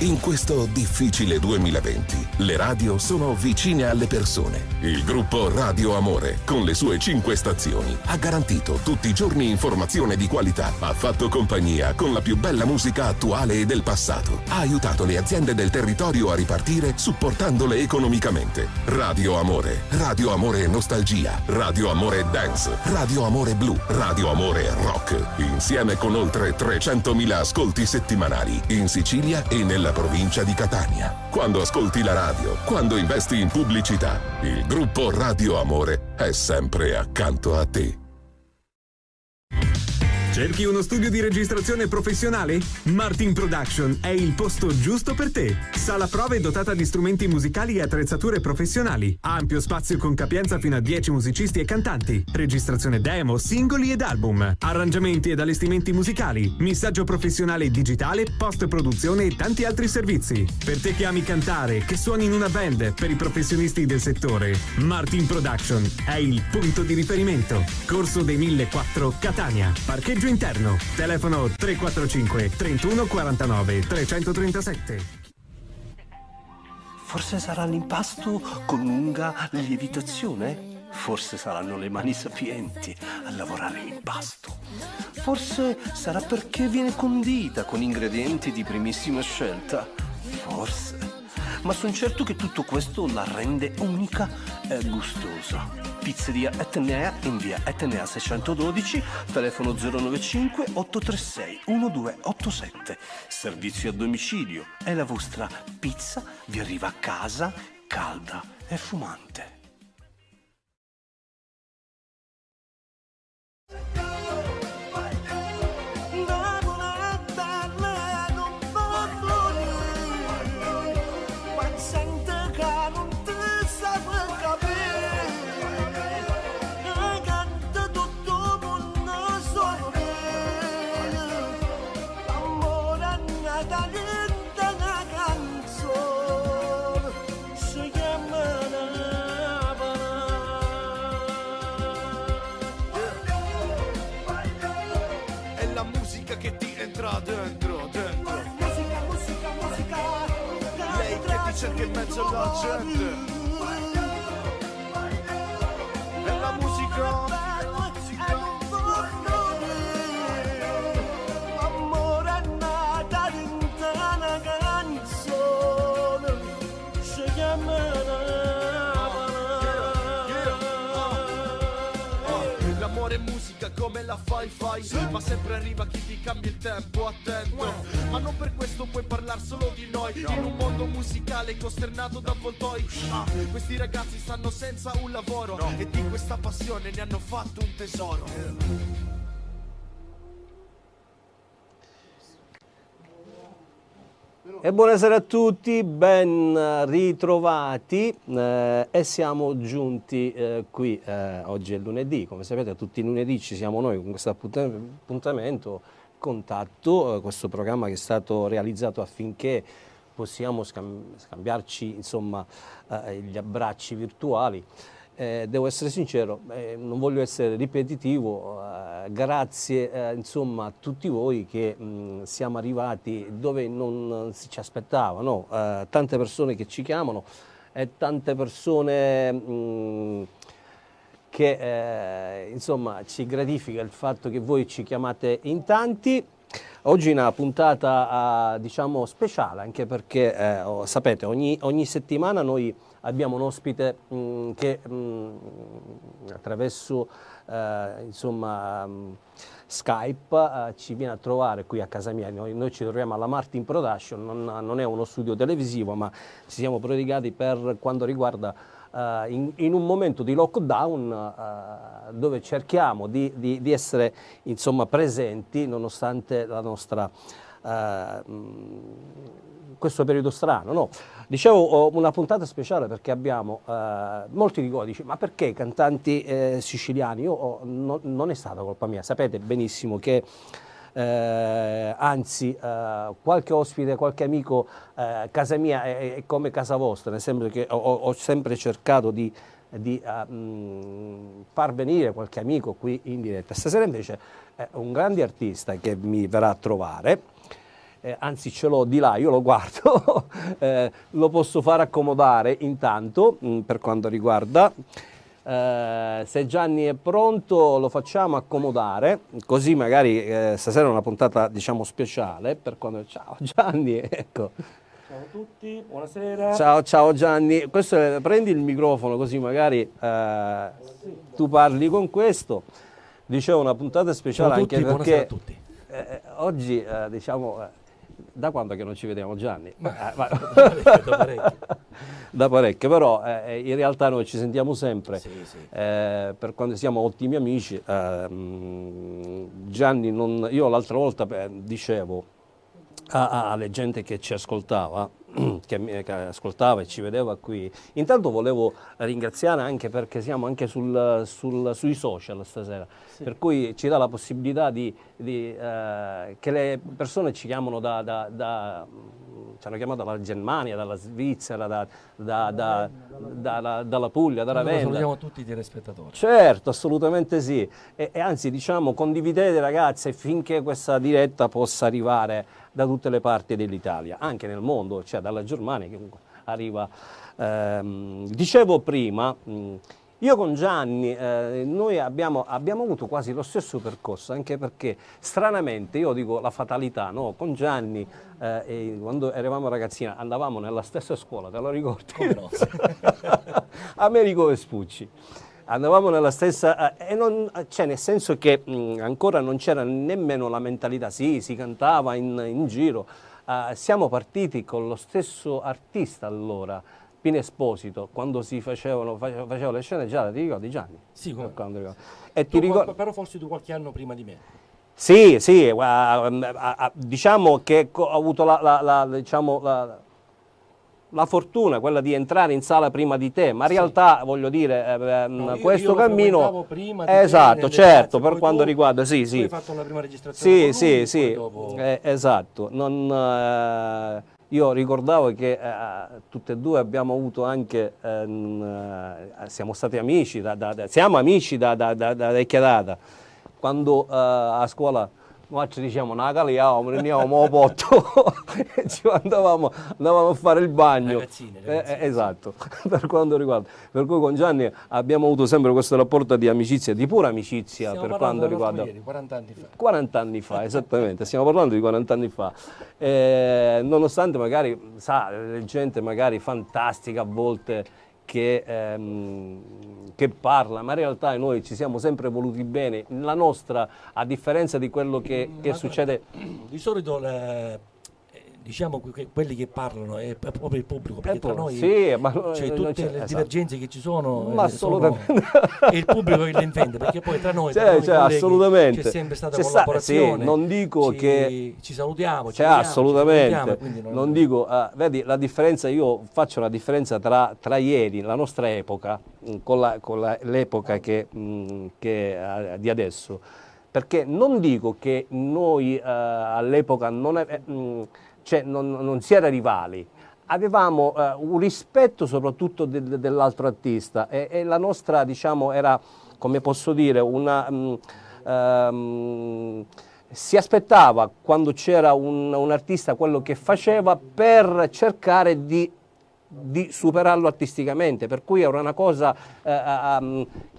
In questo difficile 2020, le radio sono vicine alle persone. Il gruppo Radio Amore, con le sue 5 stazioni, ha garantito tutti i giorni informazione di qualità, ha fatto compagnia con la più bella musica attuale e del passato, ha aiutato le aziende del territorio a ripartire supportandole economicamente. Radio Amore Nostalgia, Radio Amore Dance, Radio Amore Blu, Radio Amore Rock, insieme con oltre 300.000 ascolti settimanali in Sicilia e nella provincia di Catania. Quando ascolti la radio, quando investi in pubblicità, il gruppo Radio Amore è sempre accanto a te. Cerchi uno studio di registrazione professionale? Martin Production è il posto giusto per te. Sala prove dotata di strumenti musicali e attrezzature professionali. Ampio spazio con capienza fino a 10 musicisti e cantanti. Registrazione demo, singoli ed album. Arrangiamenti ed allestimenti musicali. Missaggio professionale digitale, post-produzione e tanti altri servizi. Per te che ami cantare, che suoni in una band, per i professionisti del settore, Martin Production è il punto di riferimento. Corso dei 1004 Catania. Parcheggio interno. Telefono 345 31 49 337. Forse sarà l'impasto con lunga lievitazione? Forse saranno le mani sapienti a lavorare l'impasto. Forse sarà perché viene condita con ingredienti di primissima scelta. Forse. Ma sono certo che tutto questo la rende unica e gustosa. Pizzeria Etnea in via Etnea 612, telefono 095 836 1287. Servizio a domicilio e la vostra pizza vi arriva a casa calda e fumante. Che ti entra dentro. Musica. Lei che ti cerca in mezzo alla gente. E la musica. Amore è nata dentro una canzone. Si chiama l'amore è musica come la fai, ma sempre arriva chi ti cambia il tempo, attento. Ma non per questo puoi parlare solo di noi, in un mondo musicale costernato da avvoltoi. Questi ragazzi stanno senza un lavoro e di questa passione ne hanno fatto un tesoro. E buonasera a tutti, ben ritrovati e siamo giunti qui, oggi è lunedì, come sapete tutti i lunedì ci siamo noi con questo appuntamento, Contatto, questo programma che è stato realizzato affinché possiamo scambiarci insomma gli abbracci virtuali. Devo essere sincero, non voglio essere ripetitivo, grazie insomma a tutti voi che siamo arrivati dove non si ci aspettava, no? Tante persone che ci chiamano e tante persone che insomma ci gratifica il fatto che voi ci chiamate in tanti. Oggi è una puntata diciamo speciale, anche perché sapete ogni settimana noi abbiamo un ospite che attraverso insomma Skype ci viene a trovare qui a casa mia. Noi ci troviamo alla Martin Production, non è uno studio televisivo, ma ci siamo prodigati per quanto riguarda in un momento di lockdown dove cerchiamo di essere insomma presenti nonostante la nostra questo periodo strano, no? Dicevo una puntata speciale perché abbiamo molti di voi dicono ma perché i cantanti siciliani? Non è stata colpa mia, sapete benissimo che anzi qualche ospite, qualche amico, casa mia è come casa vostra, nel senso che ho sempre cercato di far venire qualche amico qui in diretta. Stasera invece è un grande artista che mi verrà a trovare anzi ce l'ho di là, io lo guardo, lo posso fare accomodare intanto per quanto riguarda. Se Gianni è pronto lo facciamo accomodare, così magari stasera è una puntata diciamo speciale per quando... Ciao Gianni, ecco. Ciao a tutti, buonasera. Ciao Gianni, prendi il microfono così magari tu parli con questo. Dicevo una puntata speciale Ciao a tutti, anche buonasera perché a tutti. oggi diciamo... Da quando che non ci vediamo Gianni? Da parecchio. Da parecchio, però in realtà noi ci sentiamo sempre, Sì, sì. per quando siamo ottimi amici. Gianni, io l'altra volta dicevo alle gente che ci ascoltava, che ascoltava e ci vedeva qui, intanto volevo ringraziare anche perché siamo anche sui social stasera, per cui ci dà la possibilità che le persone ci chiamano ci hanno chiamato dalla Germania, dalla Svizzera, dalla Puglia, da Ravenna. Salutiamo tutti i telespettatori. Certo, assolutamente sì. E anzi, diciamo, condividete ragazzi finché questa diretta possa arrivare da tutte le parti dell'Italia, anche nel mondo, cioè dalla Germania che comunque arriva. Dicevo prima, io con Gianni, noi abbiamo avuto quasi lo stesso percorso, anche perché stranamente, io dico la fatalità, no? Con Gianni, quando eravamo ragazzini, andavamo nella stessa scuola, te lo ricordi? Come no? Americo Vespucci. Andavamo nella stessa, cioè nel senso che ancora non c'era nemmeno la mentalità, sì, si cantava in giro. Siamo partiti con lo stesso artista allora, Pino Esposito, quando si facevano le sceneggiate, ti ricordi Gianni? Sì, come? E ti ricordi... Però forse tu qualche anno prima di me. Sì, diciamo che ho avuto la fortuna, quella di entrare in sala prima di te, ma in realtà voglio dire, questo io cammino... prima di esatto, te, certo, poi per quanto tu, riguarda, sì. Tu hai fatto la prima registrazione con lui, Sì, dopo... esatto. Io ricordavo che tutte e due abbiamo avuto anche, siamo stati amici, siamo amici da vecchia data. Quando a scuola noi ci diciamo una caliamo, prendiamo un potto e andavamo a fare il bagno. Ragazzine, esatto, per quanto riguarda. Per cui con Gianni abbiamo avuto sempre questo rapporto di amicizia, di pura amicizia. Stiamo per quanto riguarda. Ieri, 40 anni fa. 40 anni fa, esattamente, stiamo parlando di 40 anni fa. Nonostante magari, la gente magari fantastica a volte che parla, ma in realtà noi ci siamo sempre voluti bene. La nostra, a differenza di quello che succede... Di solito diciamo che quelli che parlano è proprio il pubblico, perché tra noi cioè, tutte le divergenze che ci sono, ma assolutamente è il pubblico che le inventa, perché poi tra noi, assolutamente c'è sempre stata collaborazione, non dico che ci salutiamo, assolutamente, non dico, vedi la differenza, io faccio una differenza tra ieri, la nostra epoca, con l'epoca che di adesso, perché non dico che noi all'epoca non si era rivali, avevamo un rispetto soprattutto dell'altro artista e la nostra, diciamo, era, come posso dire, si aspettava quando c'era un artista quello che faceva per cercare di superarlo artisticamente, per cui era una cosa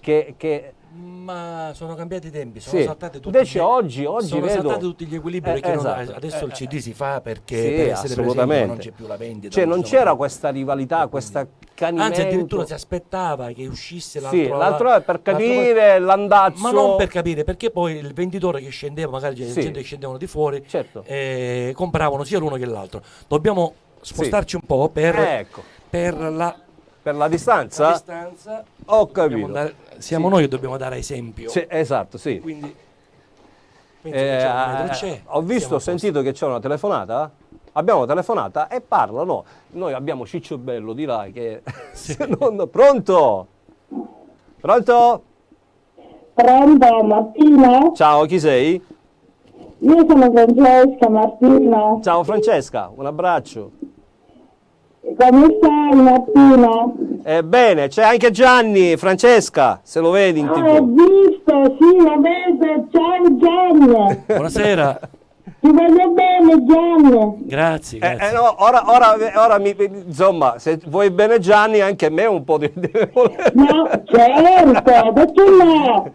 che ma sono cambiati i tempi, sono saltate tutti. Invece oggi sono vedo saltati tutti gli equilibri, perché esatto. adesso il CD si fa perché sì, per essere assolutamente. non c'è più la vendita. Cioè non c'era questa rivalità, questa accanimento. Anzi, addirittura si aspettava che uscisse l'altro, è per capire l'andazzo. Ma non per capire, perché poi il venditore che scendeva, magari gente che scendevano di fuori, certo. Compravano sia l'uno che l'altro. Dobbiamo spostarci un po' per la distanza? Ho capito. Siamo noi che dobbiamo dare esempio. Esatto, sì. Quindi c'è. Ho sentito che c'è una telefonata. Abbiamo telefonata e parlano. Noi abbiamo Ciccio Bello di là che... Pronto? Pronto? Pronto, Martina? Ciao, chi sei? Io sono Francesca, Martina. Ciao Francesca, un abbraccio. Come stai, Martina? Bene, c'è anche Gianni, Francesca, se lo vedi in TV. Ho visto, sì, lo vedo, ciao Gianni. Buonasera. Ti voglio bene, Gianni. Grazie, grazie. No, ora insomma, se vuoi bene Gianni, anche a me un po' di... No, certo, perché no?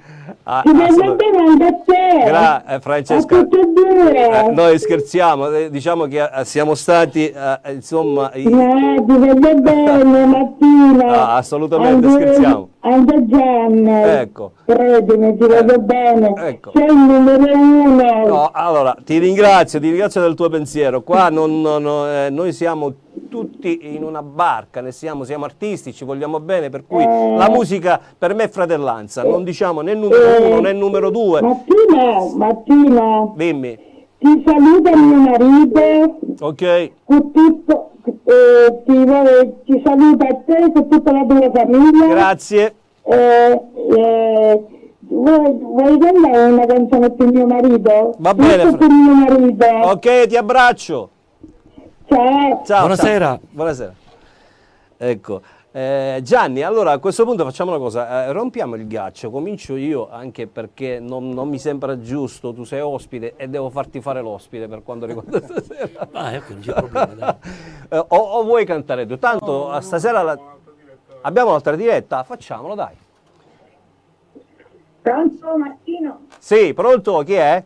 Ti voglio bene anche a te. Francesca, a tutti e due. noi scherziamo, diciamo che siamo stati, insomma... Ti voglio bene, Martina. Assolutamente, scherziamo. Anche Gianni. Ecco. Credimi, ti voglio bene. Ecco. Sei il numero uno. No, allora, ti ringrazio del tuo pensiero. Qua noi siamo tutti in una barca, siamo artisti, ci vogliamo bene, per cui la musica per me è fratellanza, non diciamo né numero uno né numero due. Martina, dimmi. Ti saluta mio marito. Ok. Con tutto, ti saluta a te con tutta la tua famiglia. Grazie. Vuoi cantare una canzone per mio marito? Va bene. Per mio marito. Ok, ti abbraccio. Ciao. Buonasera. Ciao. Buonasera. Ecco. Gianni, allora a questo punto facciamo una cosa, rompiamo il ghiaccio, comincio io anche perché non mi sembra giusto, tu sei ospite e devo farti fare l'ospite per quanto riguarda stasera. Ecco, non c'è problema, dai. O vuoi cantare tu? Tanto stasera abbiamo un'altra diretta, facciamolo dai. Pronto Martino? Sì, pronto, chi è?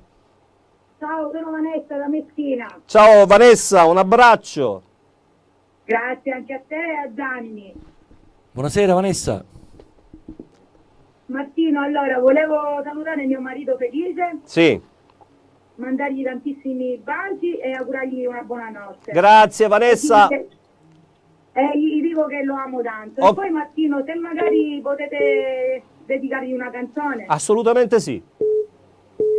Ciao, sono Vanessa da Messina. Ciao Vanessa, un abbraccio. Grazie anche a te e a Gianni. Buonasera Vanessa. Martino, allora volevo salutare mio marito Felice. Sì. Mandargli tantissimi baci e augurargli una buona notte. Grazie Vanessa. Gli dico che lo amo tanto. E poi Martino, se magari potete dedicargli una canzone. Assolutamente sì.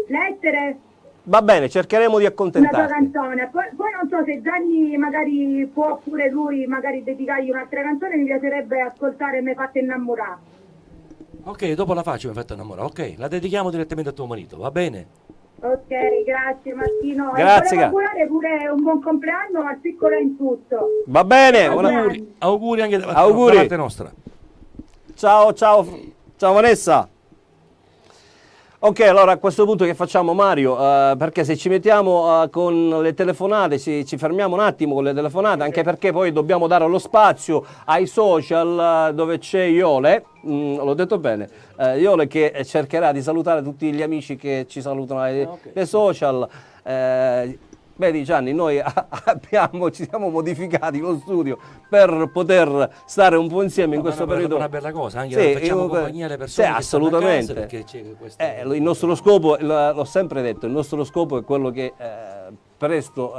Lettere? Va bene, cercheremo di accontentarti. Una tua canzone. Poi non so se Gianni magari può pure lui magari dedicargli un'altra canzone, mi piacerebbe ascoltare Me fatte innamorare. Ok, dopo la faccio, mi fatto innamorare. Ok, la dedichiamo direttamente a tuo marito, va bene? Ok, grazie Martino. Grazie. E volevo augurare pure un buon compleanno al piccolo in tutto. Va bene. Auguri anche da parte nostra. Ciao Vanessa. Ok, allora a questo punto che facciamo Mario? Perché se ci mettiamo con le telefonate, ci fermiamo un attimo con le telefonate, anche perché poi dobbiamo dare lo spazio ai social dove c'è Iole, l'ho detto bene, Iole che cercherà di salutare tutti gli amici che ci salutano ai social. Vedi Gianni, noi ci siamo modificati lo studio per poter stare un po' insieme in questo periodo. È una bella cosa, anche facciamo compagnia alle persone che assolutamente. Stanno a casa, perché c'è questo... Il nostro scopo, l'ho sempre detto, il nostro scopo è quello che presto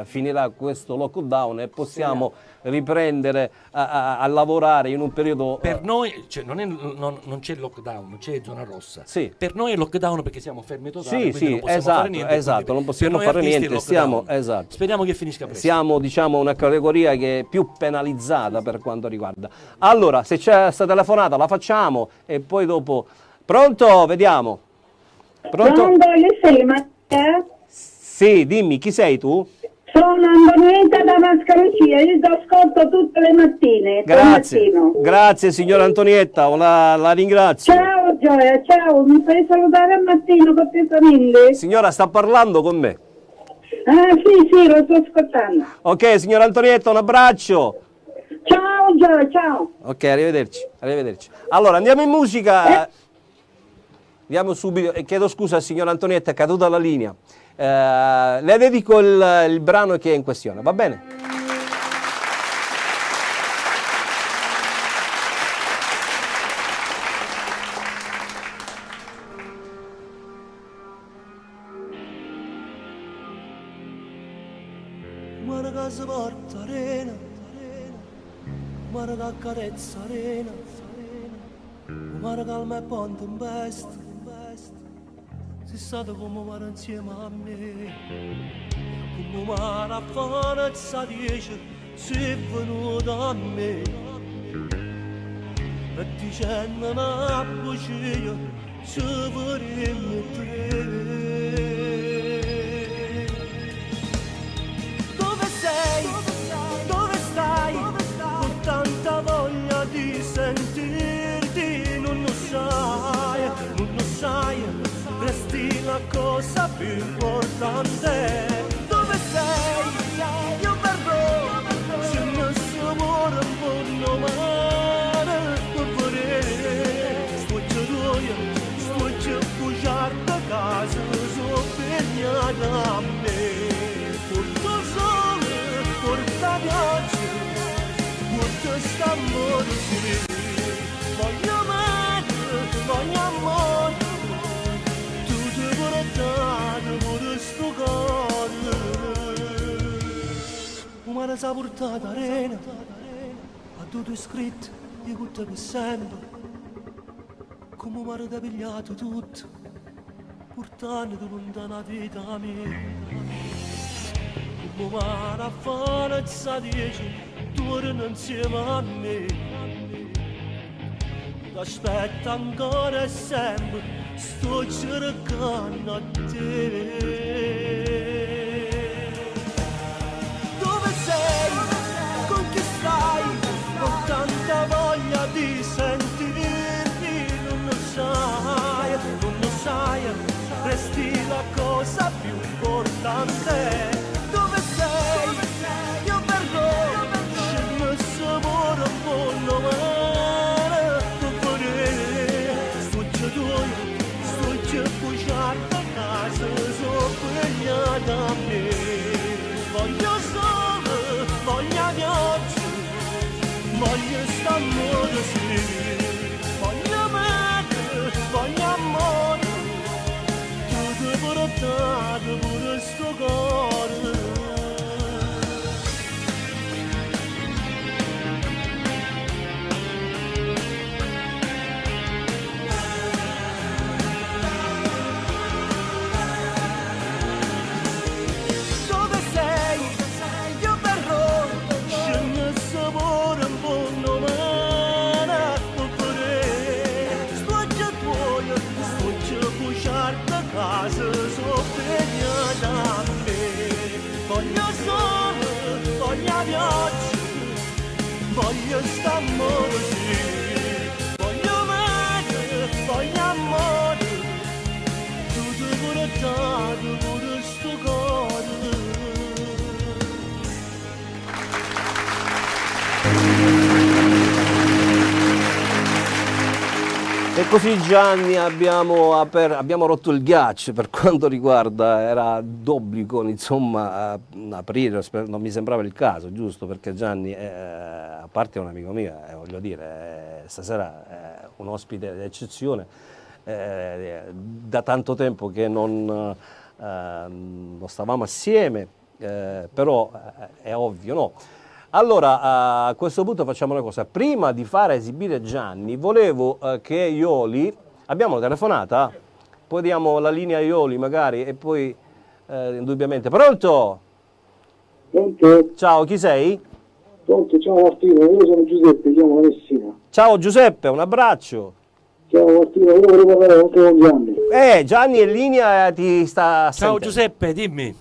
finirà questo lockdown e possiamo riprendere a lavorare in un periodo... Per noi non c'è lockdown, c'è zona rossa. Sì. Per noi è lockdown perché siamo fermi totali, sì, non possiamo fare niente. Esatto, non possiamo fare niente, speriamo che finisca presto. Siamo una categoria che è più penalizzata per quanto riguarda. Allora, se c'è questa telefonata la facciamo e poi dopo... Pronto? Vediamo. Pronto? Sì, dimmi, chi sei tu? Sono Antonietta da Mascalucia, io ti ascolto tutte le mattine. Grazie signora Antonietta, la ringrazio. Ciao Gioia, ciao, mi fai salutare al mattino con te famiglie? Signora, sta parlando con me. Sì, lo sto ascoltando. Ok, signora Antonietta, un abbraccio. Ciao Gioia, ciao. Ok, arrivederci. Allora, andiamo in musica. Andiamo subito, chiedo scusa signora Antonietta, è caduta la linea. Le dedico il brano che è in questione, va bene? Mare che si porta arena, mare che accarezza arena, mare che al me ponte in veste. Sei stato come mare insieme a me, come mare a Fanezza 10, sei venuto a me, e dicendo una bugia, ci vorremmo tre. Dove sei? Dove stai? Con tanta voglia di sentirti, non lo sai, resti la cosa più importante. importante. Dove sei? Io verrò, se non si muore un po' male, per vedere. Sto bugiarda a casa, sono impegnata a me. Porto sole, porta pioggia, porto st'amore sì. Voglio amore, tu ti portate pure sto cuore. Come ne sa portata arena, a tutto scritto, di tutto per sempre. Come mi ha pigliato tutto, portando lontana vita mia. Come mi ha fatto 10, torna insieme a me. Aspetta ancora e sempre, sto cercando a te. Dove sei? Con chi stai? Con tanta voglia di sentirmi. Non lo sai, resti la cosa più importante. Dove sei? Io verrò, se non si muore un po' domani. Da me. Voglio sole, voglio pioggia, voglio st'amore sì. Voglio me, voglio amore, tu ti portate pure sto cuore. Voglio st'amore sì, voglio me, voglio amore, tu ti portato pure sto cuore. E così Gianni abbiamo rotto il ghiaccio per quanto riguarda, era d'obbligo insomma aprire, non mi sembrava il caso, giusto, perché Gianni a parte è un amico mio, voglio dire, stasera è un ospite d'eccezione, da tanto tempo che non stavamo assieme, però è ovvio, no? Allora, a questo punto facciamo una cosa, prima di fare esibire Gianni, volevo che Ioli, abbiamo una telefonata? Poi diamo la linea a Ioli magari e poi indubbiamente. Pronto? Pronto? Ciao, chi sei? Pronto, ciao Martino, io sono Giuseppe, chiamo la Messina. Ciao Giuseppe, un abbraccio. Ciao Martino, io volevo parlare anche con Gianni. Gianni in linea ti sta Ciao sentendo. Giuseppe, dimmi.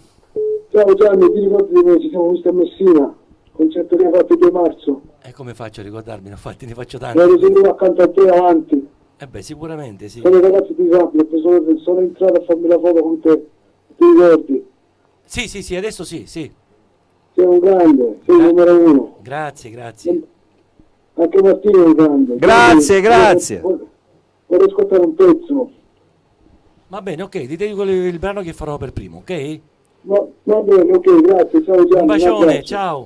Ciao Gianni, ti ricordi di me? Ci siamo visti a Messina, concerto che hai fatto il 2 marzo. E come faccio a ricordarmi? Infatti ne faccio tanti. Mi ero sentito accanto a te avanti. Beh, sicuramente sì. Sono i ragazzi disabili, sono entrato a farmi la foto con te, ti ricordi? Sì, adesso sì. Sei un grande, sei il numero uno. Grazie. Anche Martino è un grande. Grazie. Vorrei ascoltare un pezzo. Va bene, ok, ti dico il brano che farò per primo, ok? Va bene, ok, grazie, ciao Gianni. Un bacione, ciao.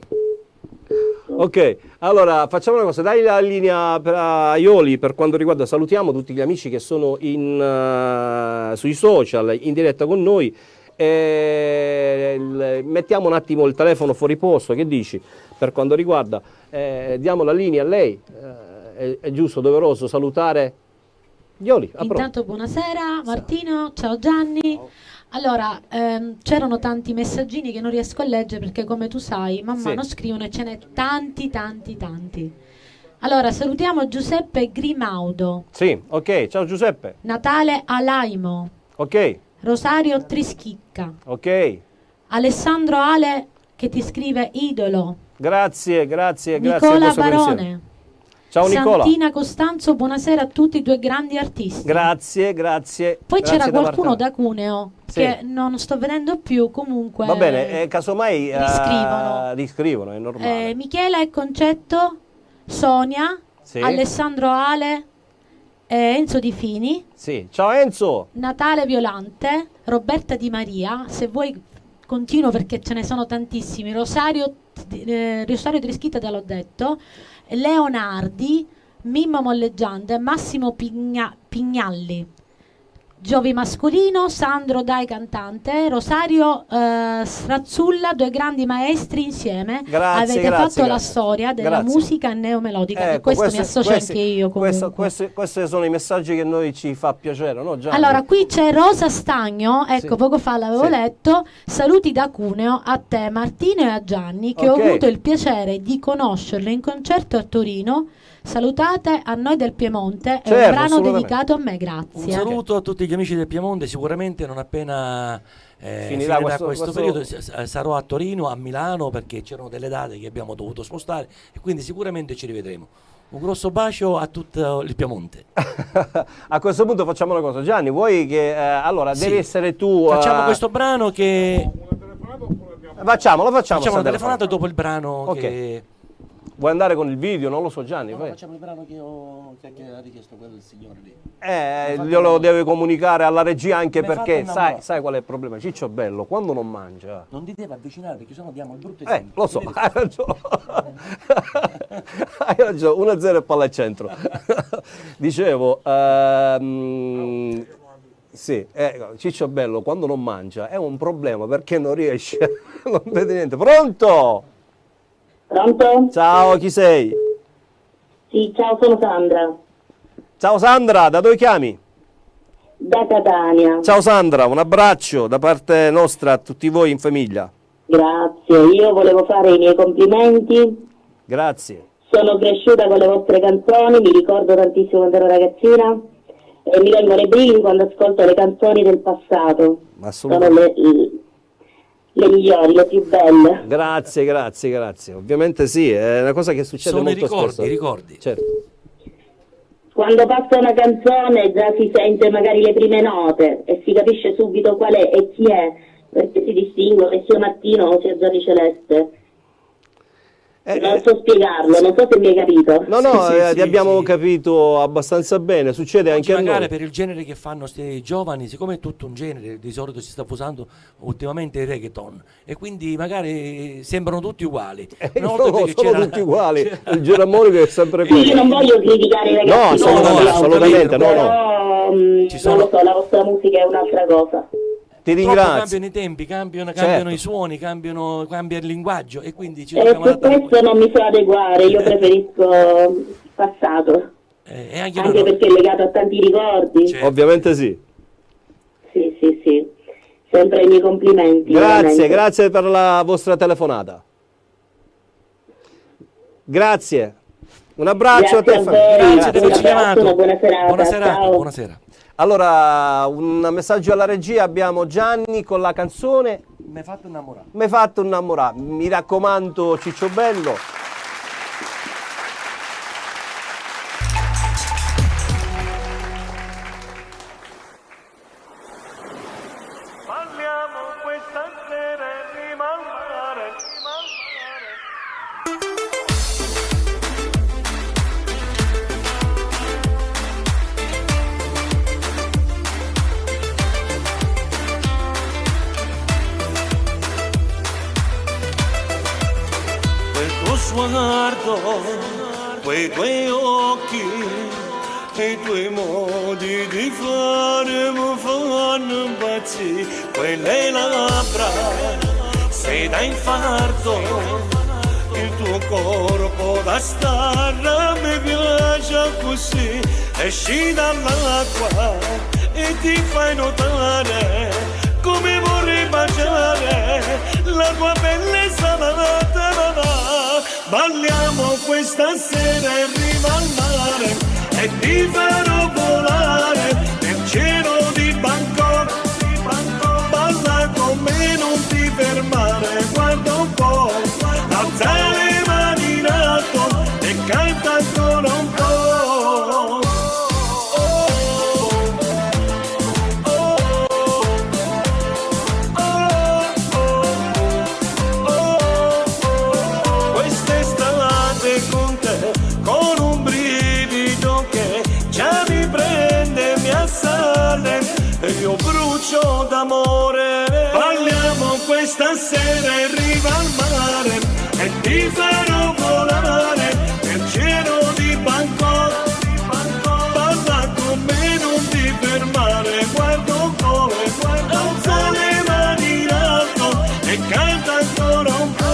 Ok, allora facciamo una cosa, dai la linea a Ioli per quanto riguarda, salutiamo tutti gli amici che sono sui social, in diretta con noi, mettiamo un attimo il telefono fuori posto, che dici? Per quanto riguarda, diamo la linea a lei, è giusto, doveroso salutare Ioli. Intanto buonasera Martino, ciao Gianni. Allora, c'erano tanti messaggini che non riesco a leggere perché come tu sai man mano scrivono e ce n'è tanti. Allora, salutiamo Giuseppe Grimaudo. Sì, ok, ciao Giuseppe. Natale Alaimo. Ok. Rosario Trischicca. Ok. Alessandro Ale che ti scrive idolo. Grazie. Nicola Barone. Ciao Nicola. Santina Costanzo, buonasera a tutti i due grandi artisti. Grazie. Poi grazie c'era qualcuno da Cuneo che non sto vedendo più, comunque. Va bene, casomai riscrivono, è normale. Michela e Concetto, Sonia, Alessandro Ale, Enzo Di Fini. Sì, ciao Enzo. Natale Violante, Roberta Di Maria, se vuoi continuo perché ce ne sono tantissimi. Rosario Trischitta, te l'ho detto. Leonardi, Mimmo Molleggiante, Massimo Pignalli, Giovi Mascolino, Sandro Dai cantante, Rosario Srazzulla, due grandi maestri insieme. Avete fatto la storia della musica neomelodica, questo mi associo anche io comunque. Questi sono i messaggi che noi ci fa piacere, no Gianni? Allora, qui c'è Rosa Stagno, ecco, poco fa l'avevo letto. Saluti da Cuneo a te Martino e a Gianni, che ho avuto il piacere di conoscerlo in concerto a Torino. Salutate a noi del Piemonte, è un brano dedicato a me, grazie. Un saluto a tutti gli amici del Piemonte, sicuramente non appena finirà questo periodo sarò a Torino, a Milano, perché c'erano delle date che abbiamo dovuto spostare e quindi sicuramente ci rivedremo. Un grosso bacio a tutto il Piemonte. A questo punto facciamo una cosa, Gianni, vuoi che allora devi essere tu facciamo questo brano che facciamo una telefonata dopo il brano che... Vuoi andare con il video? Non lo so, Gianni. No, facciamo il brano che ha richiesto quel signore lì. Glielo deve comunicare alla regia, anche perché sai qual è il problema? Ciccio Bello, quando non mangia... Non ti deve avvicinare perché sennò diamo il brutto esempio. Lo so, hai ragione. Hai ragione, 1-0 e palla al centro. Dicevo... sì, Ciccio Bello quando non mangia è un problema perché non riesce, non vede niente. Pronto? Pronto? Ciao, chi sei? Sì, ciao, sono Sandra. Ciao Sandra, da dove chiami? Da Catania. Ciao Sandra, un abbraccio da parte nostra a tutti voi in famiglia. Grazie, io volevo fare i miei complimenti. Grazie. Sono cresciuta con le vostre canzoni, mi ricordo tantissimo quando ero ragazzina e mi vengono i brividi quando ascolto le canzoni del passato. Assolutamente. Sono le migliori, le più belle. Grazie. Ovviamente sì, è una cosa che succede sono molto spesso. Sono i ricordi. Certo. Quando passa una canzone già si sente magari le prime note e si capisce subito qual è e chi è, perché si distingue sia Martino o sia Gianni Celeste. Non so spiegarlo, non so se mi hai capito. No, ti abbiamo capito abbastanza bene, succede oggi anche a noi. Magari per il genere che fanno questi giovani, siccome è tutto un genere, di solito si sta usando ultimamente il reggaeton e quindi magari sembrano tutti uguali. No, sono tutti uguali, il geramonico è sempre quello. Io non voglio criticare i ragazzi. No, assolutamente, no. Non lo so, la vostra musica è un'altra cosa. Ti ringrazio. Cambiano i tempi, cambiano i suoni, cambia il linguaggio e quindi ci dobbiamo adattare. Questo non mi so adeguare, io preferisco il passato. Anche perché è legato a tanti ricordi. Certo. Ovviamente sì. Sì. Sempre i miei complimenti. Grazie per la vostra telefonata. Grazie. Un abbraccio a te. Grazie di averci chiamato. Buona serata. Buonasera. Allora, un messaggio alla regia, abbiamo Gianni con la canzone Mi hai fatto innamorare. Mi hai fatto innamorare. Mi raccomando, Ciccio Bello. Parliamo questa sera e rimane. Sguardo, quei tuoi occhi e i tuoi modi di fare mi fanno impazzire, quelle labbra, sei da infarto, il tuo corpo da star mi piace così, esci dall'acqua e ti fai notare come vorrei baciare la tua bellezza nata. Balliamo questa sera in riva al mare e ti farò volare nel cielo di Bangkok. Balla con me, non ti fermare, guarda un po', alza le mani in alto e canta ancora un po'. d'amore. Balliamo questa sera in riva al mare e ti farò volare nel cielo di Bangkok. Balla con me, non ti fermare, guarda un po', alza le mani in alto e canta ancora un po'.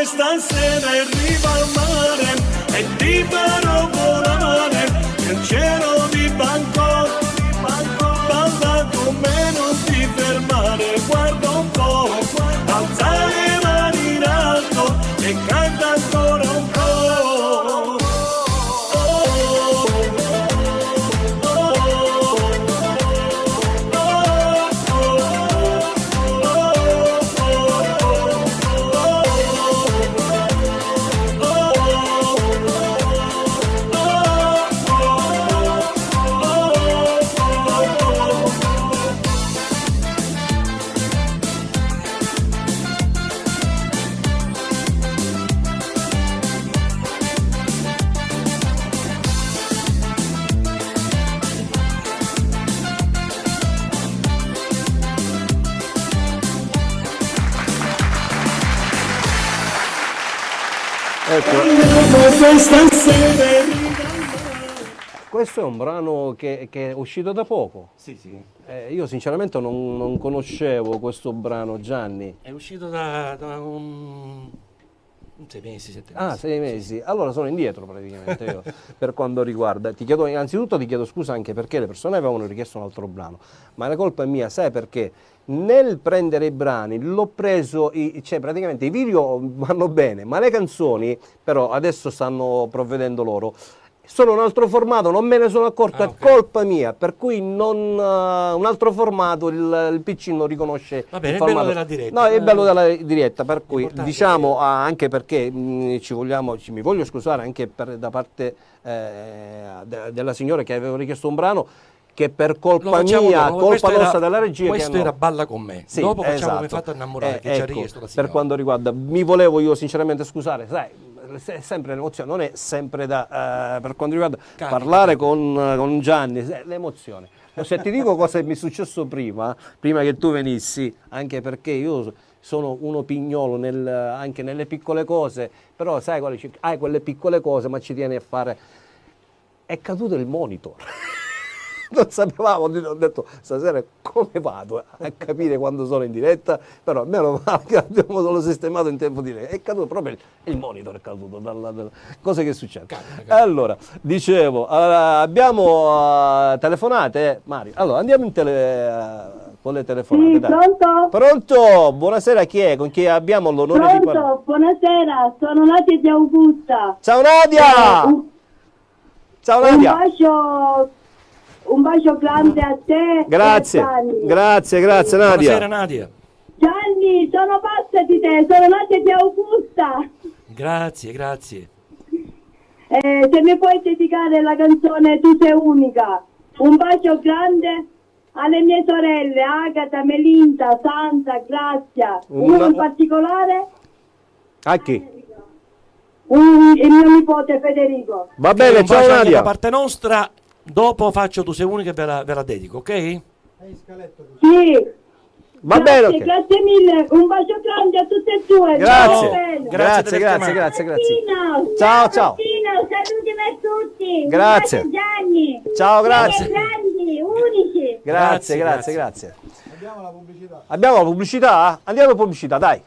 Stasera in riva al mare e ti farò volare nel cielo di Bangkok. Balla con me, non ti fermare, guarda un po', alza le mani in alto e canta ancora un po'. Questo è un brano che è uscito da poco. Sì. Io sinceramente non conoscevo questo brano, Gianni. È uscito da 6 mesi, 7 mesi. Ah, 6 mesi. Sì. Allora sono indietro praticamente io, per quanto riguarda. Innanzitutto ti chiedo scusa anche perché le persone avevano richiesto un altro brano, ma la colpa è mia, sai perché? Nel prendere i brani l'ho preso, cioè praticamente i video vanno bene, ma le canzoni però adesso stanno provvedendo loro. Sono un altro formato, non me ne sono accorto, è colpa mia, per cui un altro formato il PC non riconosce. Va bene, il è bello formato. della diretta. No, è bello della diretta, per cui diciamo che... anche perché mi voglio scusare anche da parte della signora che aveva richiesto un brano, che per colpa mia, colpa nostra della regia. Questo era Balla con me. Sì, dopo facciamo esatto. Come fatto a innamorare, che ci ha richiesto la signora. Per quanto riguarda, mi volevo io sinceramente scusare, sai, è sempre l'emozione, non è sempre da per quanto riguarda parlare con Gianni, l'emozione. Se ti dico cosa mi è successo prima che tu venissi, anche perché io sono uno pignolo anche nelle piccole cose, però sai, hai quelle piccole cose, ma ci tieni a fare. È caduto il monitor. Non sapevamo, ho detto stasera come vado a capire quando sono in diretta, però meno male che abbiamo solo sistemato in tempo di diretta. È caduto proprio il monitor, è caduto cosa che succede. Allora, dicevo, abbiamo telefonate, Mario. Allora, andiamo con le telefonate. Sì, dai. pronto? Pronto? Buonasera, chi è? Con chi abbiamo l'onore di parlare? Pronto, buonasera, sono Nadia di Augusta. Ciao Nadia! Ciao Nadia! Un bacio grande a te. Grazie, grazie Nadia. Buonasera Nadia. Gianni, sono pazza di te, sono Nadia di Augusta. Grazie. Se mi puoi dedicare la canzone Tu sei unica. Un bacio grande alle mie sorelle Agata, Melinda, Santa, Grazia. Uno in particolare? A chi? Il mio nipote Federico. Va bene, ciao Nadia. Da parte nostra. Dopo faccio Tu sei unica e ve la dedico, ok? Sì. Va bene, okay. Grazie mille, un bacio grande a tutte e due. Grazie. Grazie. Ciao. Saluti per tutti. Grazie. Un bacio, Gianni. Ciao, grazie. Grandi, unici. Grazie. Abbiamo la pubblicità? Andiamo in pubblicità, dai.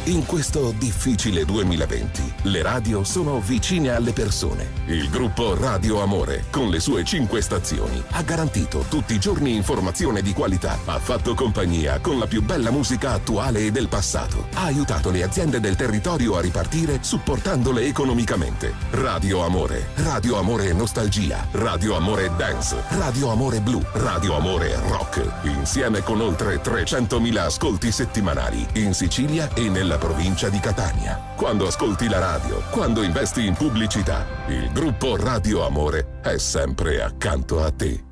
In questo difficile 2020, le radio sono vicine alle persone. Il gruppo Radio Amore, con le sue 5 stazioni, ha garantito tutti i giorni informazione di qualità, ha fatto compagnia con la più bella musica attuale e del passato, ha aiutato le aziende del territorio a ripartire supportandole economicamente. Radio Amore Nostalgia, Radio Amore Dance, Radio Amore Blu, Radio Amore Rock, insieme con oltre 300.000 ascolti settimanali in Sicilia e nella provincia di Catania. Quando ascolti la radio, quando investi in pubblicità, il gruppo Radio Amore è sempre accanto a te.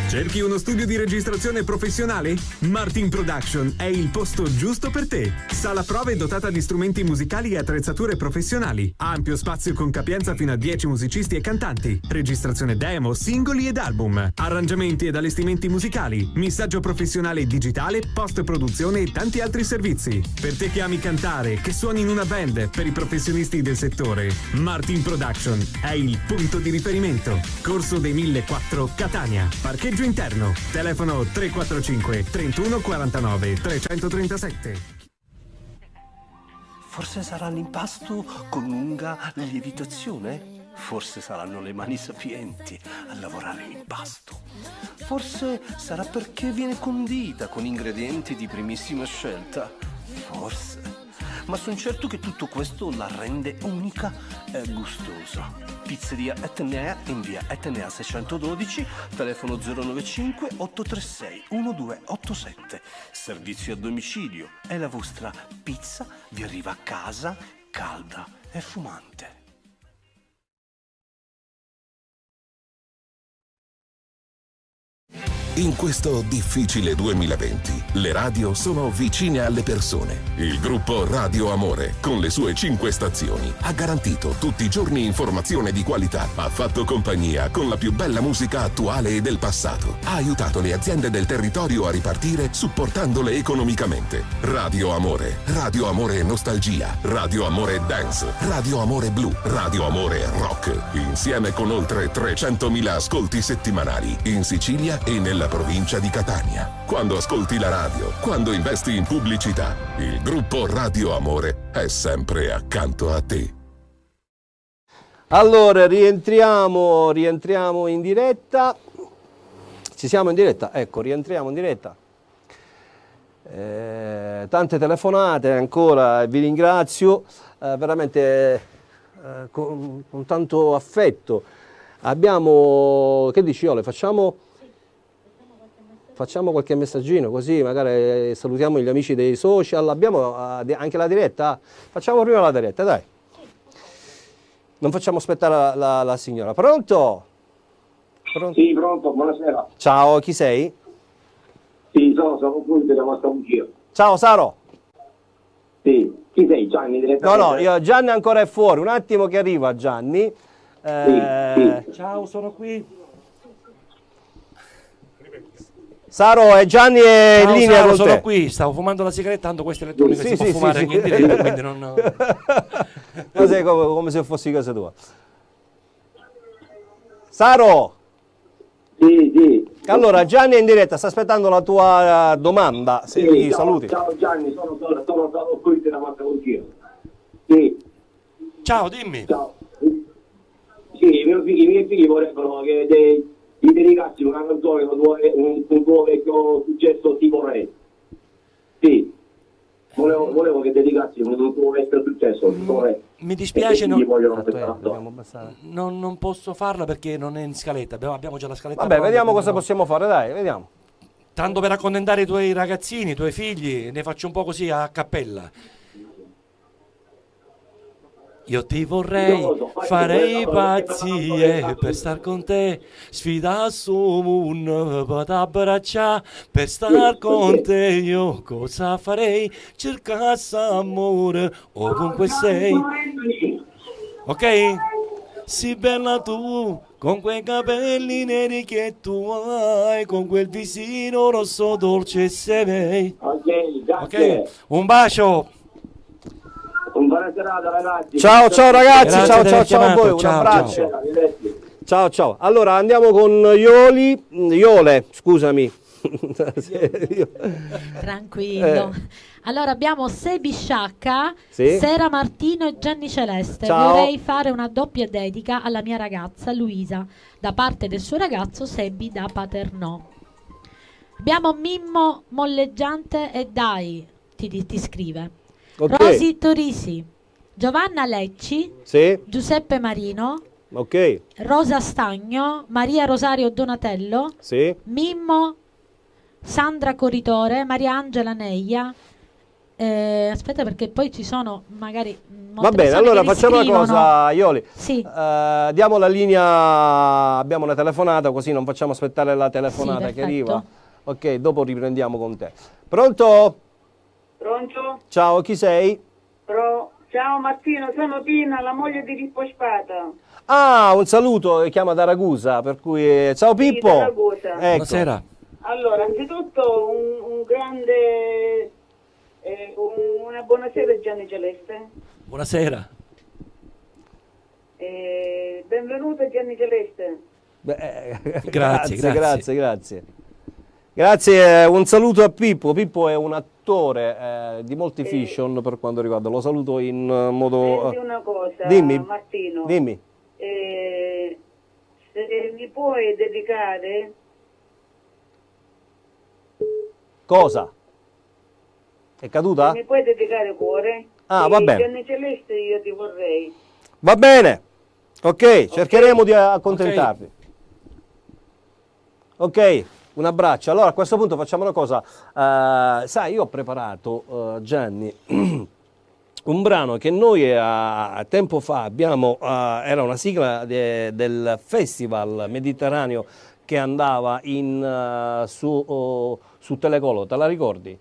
Cerchi uno studio di registrazione professionale? Martin Production è il posto giusto per te. Sala prove dotata di strumenti musicali e attrezzature professionali. Ampio spazio con capienza fino a 10 musicisti e cantanti. Registrazione demo, singoli ed album. Arrangiamenti ed allestimenti musicali. Missaggio professionale digitale, post-produzione e tanti altri servizi. Per te che ami cantare, che suoni in una band, per i professionisti del settore, Martin Production è il punto di riferimento. Corso dei 1004 Catania. Parcheggio interno. Telefono 345 31 49 337. Forse sarà l'impasto con lunga lievitazione? Forse saranno le mani sapienti a lavorare l'impasto. Forse sarà perché viene condita con ingredienti di primissima scelta. Forse. Ma sono certo che tutto questo la rende unica e gustosa. Pizzeria Etnea in via Etnea 612, telefono 095 836 1287. Servizio a domicilio e la vostra pizza vi arriva a casa calda e fumante. In questo difficile 2020, le radio sono vicine alle persone. Il gruppo Radio Amore, con le sue 5 stazioni, ha garantito tutti i giorni informazione di qualità, ha fatto compagnia con la più bella musica attuale e del passato, ha aiutato le aziende del territorio a ripartire supportandole economicamente. Radio Amore Nostalgia, Radio Amore Dance, Radio Amore Blu, Radio Amore Rock, insieme con oltre 300.000 ascolti settimanali in Sicilia e nella provincia di Catania. Quando ascolti la radio, quando investi in pubblicità, il gruppo Radio Amore è sempre accanto a te. Allora, rientriamo in diretta. Ci siamo in diretta? Ecco, rientriamo in diretta. Tante telefonate ancora, vi ringrazio veramente con tanto affetto. Abbiamo, che dici Iole, facciamo qualche messaggino così magari salutiamo gli amici dei social. Abbiamo anche la diretta? Facciamo prima la diretta, dai. Non facciamo aspettare la signora. Pronto? Sì, pronto, buonasera. Ciao, chi sei? Sì, sono qui della vostra bugia. Ciao Saro. Sì, chi sei? Gianni direttamente? No, Gianni ancora è fuori, un attimo che arriva Gianni. Sì. Ciao, sono qui. Saro, Gianni è in linea Saro, con sono te. qui, stavo fumando la sigaretta, tanto questa elettronica Sì, si sì, può fumare sì, anche in diretta, quindi non... Ma sei come se fossi a casa tua. Saro! Sì. Allora, Gianni è in diretta, sta aspettando la tua domanda. Sì, Saluti. Ciao Gianni, sono qui della vostra bugia. Sì. Ciao, dimmi. Ciao. Sì, i miei figli vorrebbero che gli dedicassi una canzone un tuo vecchio successo tipo Re. Sì. Volevo che dedicassi un tuo vecchio successo tipo Re. Mi dispiace, non posso farla perché non è in scaletta, abbiamo già la scaletta. Vabbè, vediamo cosa possiamo fare, dai, vediamo. Tanto per accontentare i tuoi ragazzini, i tuoi figli, ne faccio un po' così a cappella. Io ti vorrei, farei pazzie per star con te, sfida su un per t'abbracciare, per star con te io cosa farei, cercassi amore ovunque sei, ok? Sì bella tu, con quei capelli neri che tu hai, con quel visino rosso dolce sei. Ok, un bacio. Buona serata ragazzi. Ciao ragazzi, Grazie ciao a voi, un abbraccio. Ciao. Allora andiamo con Iole, scusami. Tranquillo. Allora abbiamo Sebi Sciacca, Sì. Sera Martino e Gianni Celeste. Ciao. Vorrei fare una doppia dedica alla mia ragazza Luisa da parte del suo ragazzo Sebi da Paternò. Abbiamo Mimmo Molleggiante e Dai, ti scrive. Ok. Rosi Torisi, Giovanna Lecci, Sì. Giuseppe Marino, Ok. Rosa Stagno, Maria Rosario Donatello, Sì. Mimmo, Sandra Corritore, Maria Angela Neia. Aspetta, perché poi ci sono magari Va bene, allora facciamo una cosa, Ioli. Sì. Diamo la linea, abbiamo una telefonata, così non facciamo aspettare la telefonata Sì, che arriva. perfetto. Ok, dopo riprendiamo con te. Pronto? Pronto? Ciao, chi sei? Ciao Martino, sono Tina, la moglie di Pippo Spada. Ah, un saluto, chiama da Ragusa, per cui ciao Sì, Pippo. da Ragusa. Ecco. Buonasera. Allora, anzitutto un grande, una buonasera a Gianni Celeste. Buonasera. Benvenuto Gianni Celeste. Grazie. Grazie, un saluto a Pippo. Pippo è un attore di molti fiction per quanto riguarda, lo saluto in modo... Senti una cosa, Dimmi. Martino. Dimmi. Se mi puoi dedicare... Cosa? È caduta? Se mi puoi dedicare cuore? Ah, va bene. Gianni Celeste io ti vorrei. Va bene. Ok, cercheremo di accontentarvi. Ok, un abbraccio. Allora, a questo punto facciamo una cosa. Sai, io ho preparato, Gianni, un brano che noi a tempo fa abbiamo, era una sigla del Festival Mediterraneo che andava su Telecolor, te la ricordi?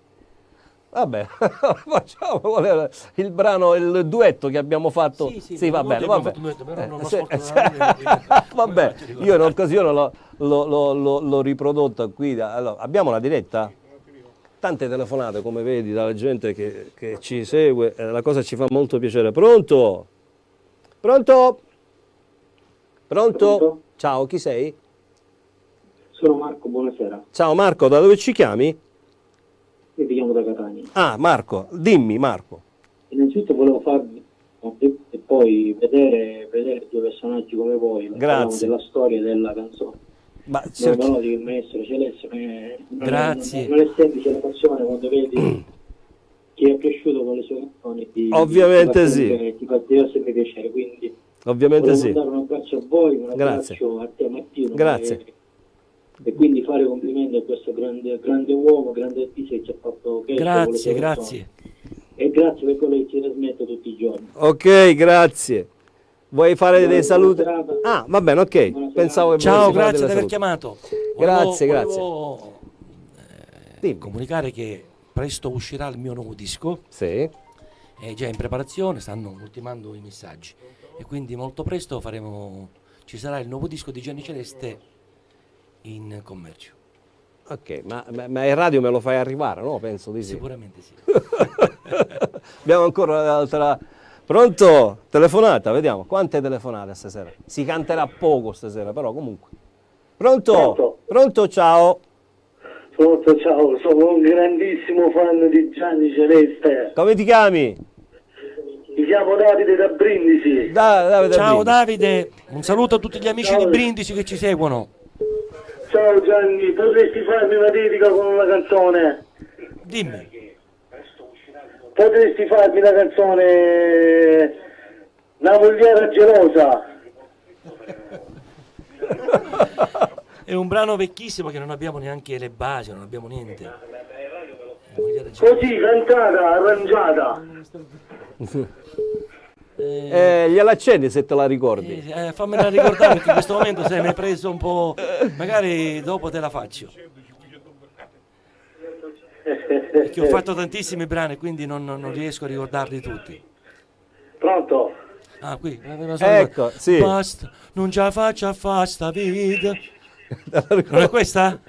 Vabbè, facciamo il brano, il duetto che abbiamo fatto. Sì, va bene, vabbè. Vabbè, io in occasione l'ho riprodotto qui. Allora, abbiamo la diretta? Tante telefonate, come vedi, dalla gente che ci segue, la cosa ci fa molto piacere. Pronto? Pronto? Pronto? Ciao, chi sei? Sono Marco, buonasera. Ciao Marco, da dove ci chiami? Io ti chiamo da Catania. Ah, Marco, dimmi Marco. Innanzitutto volevo farvi e poi vedere due personaggi come voi. Grazie. Della storia della canzone. Ma di il maestro Celeste. Grazie. Non è semplice la passione quando vedi chi è cresciuto con le sue canzoni. Ovviamente sì. Ti fa sempre piacere, quindi ovviamente sì. Volevo dare un abbraccio a voi, un Grazie. abbraccio a te Martino. Grazie. E quindi fare complimenti a questo grande uomo, grande artista che ci ha fatto crescere. Grazie. E grazie per quello che ci trasmette tutti i giorni. Ok, grazie. Vuoi fare dei saluti? serata. Ah, va bene, ok. Pensavo che Ciao, volessi fare grazie di delle aver saluti. chiamato. Grazie. Volevo comunicare che presto uscirà il mio nuovo disco. Sì. È già in preparazione, stanno ultimando i messaggi. E quindi molto presto ci sarà il nuovo disco di Gianni Celeste in commercio. Ok, ma in radio me lo fai arrivare, no? Penso di sì. Sicuramente sì. Abbiamo ancora l'altra. Pronto? Telefonata, vediamo. Quante telefonate stasera? Si canterà poco stasera, però comunque. Pronto? Pronto, ciao. Pronto, ciao, sono un grandissimo fan di Gianni Celeste. Come ti chiami? Mi chiamo Davide da Brindisi. Davide Ciao Davide, un saluto a tutti gli amici di Brindisi che ci seguono. Ciao Gianni, potresti farmi una dedica con una canzone? Dimmi. Potresti farmi la canzone Una mogliera gelosa? È un brano vecchissimo che non abbiamo neanche le basi, non abbiamo niente. Così, cantata, arrangiata. Gliela accendi se te la ricordi. Fammela ricordare perché in questo momento se mi hai preso un po'. Magari dopo te la faccio. Perché ho fatto tantissimi brani, quindi non riesco a ricordarli tutti. Pronto? Ah, qui. Ecco, sì. Basta, non ce la faccio a fare sta vita. Non è questa?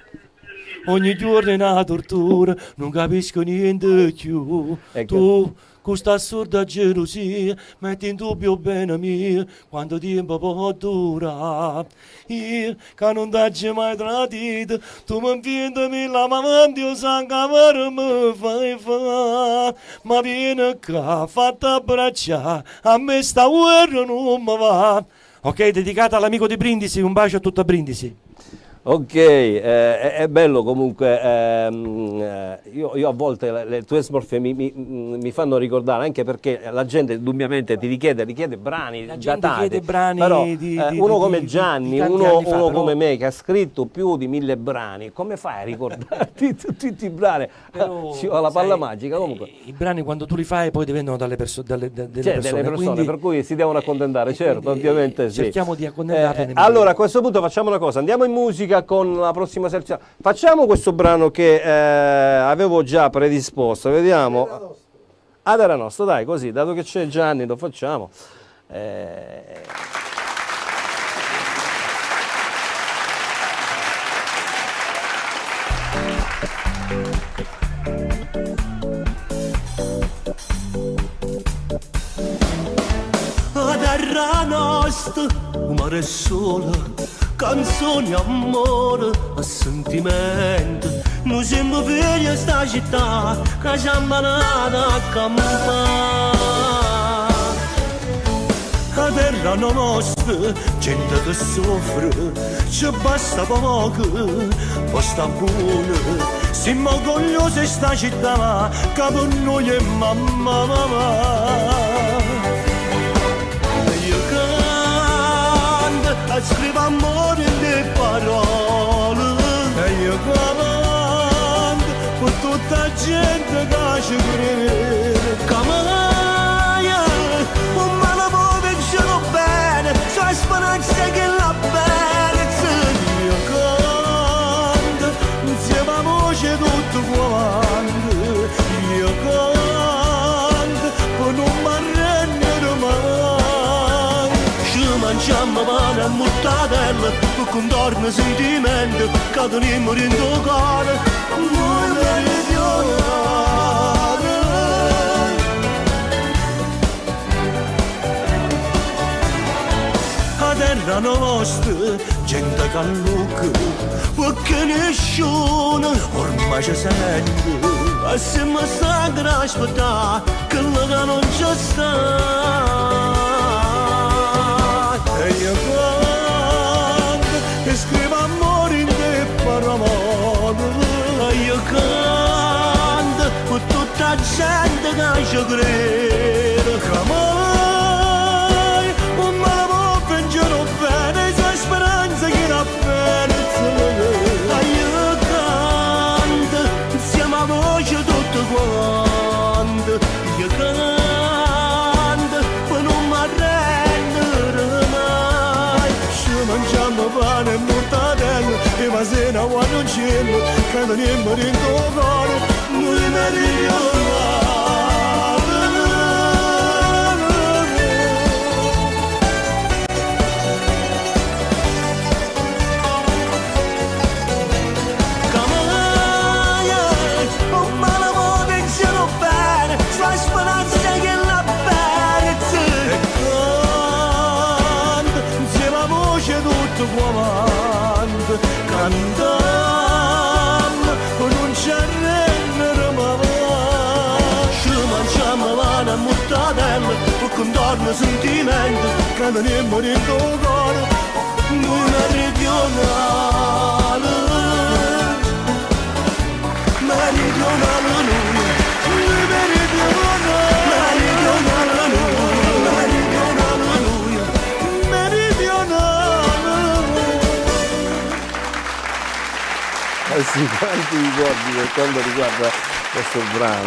Ogni giorno è una tortura, non capisco niente più. Ecco. Tu, con sta assurda gelosia, metti in dubbio bene mio, quanto tempo può durare. Io, che non t'hai mai tradito, tu mi invitami la mamma, Dio sangue per me fai fa. ma vieni qua, fatta abbracciare, a me sta guerra non mi va. Ok, dedicata all'amico di Brindisi, un bacio a tutta Brindisi. Ok, è bello comunque, io a volte le tue smorfie mi fanno ricordare, anche perché la gente indubbiamente ti richiede brani datati, chiede brani però di uno come Gianni, uno però... come me che ha scritto più di 1000 brani, come fai a ricordarti tutti i brani? Ci va la palla magica comunque. I brani quando tu li fai poi dipendono delle persone, quindi, per cui si devono accontentare, certo, ovviamente sì. Cerchiamo di accontentarli. Allora a questo punto facciamo una cosa, andiamo in musica con la prossima selezione. Facciamo questo brano che avevo già predisposto, vediamo. Adera nostro, dai, così, dato che c'è Gianni lo facciamo. La terra nostra, un mare sole, canzoni, amore e sentimento. Noi siamo figli di sta città che siamo nati a campare. La terra nostra, gente che soffre, ci basta poco, basta buono. Siamo orgogliosi di sta città che per noi è mamma. Scrivo amore nelle parole e io canto per tutta la gente che ci crede. Camaya, un male può vincere bene, c'è speranza che la bellezza. Io canto insieme a voce tutto quanto. Io canto per non m'arrendere mai. Mangiamo pane e mortadella, per contorno sentimento, che teniamo in tuo cuore, noi meridionali. La terra nostra, gente che lucca, perché nessuno ormai ci sente, e siamo stati ad aspettare, che non ci sta. E io canto e scrivo amore in te parole. E io canto per tutta la gente che ci crede. Che mai un male può vincere bene, c'è speranza che la bellezza. E io canto insieme a voce tutto quanto. Io canto per non m'arrendere. Mangiamo pane e mortadella e ma sera quando non c'è che teniamo in tuo cuore noi meridionali. Camaya, un male può vincere bene, c'è speranza che la bellezza. Tutto quanto cantiamo non ci arrendere mai. Ci mangiamo pane e mortadella per contorno sentimento che teniamo in tuo cuore noi meridionali. Meridionali noi meridionali. Meridionali Sì, quanti ricordi per quanto riguarda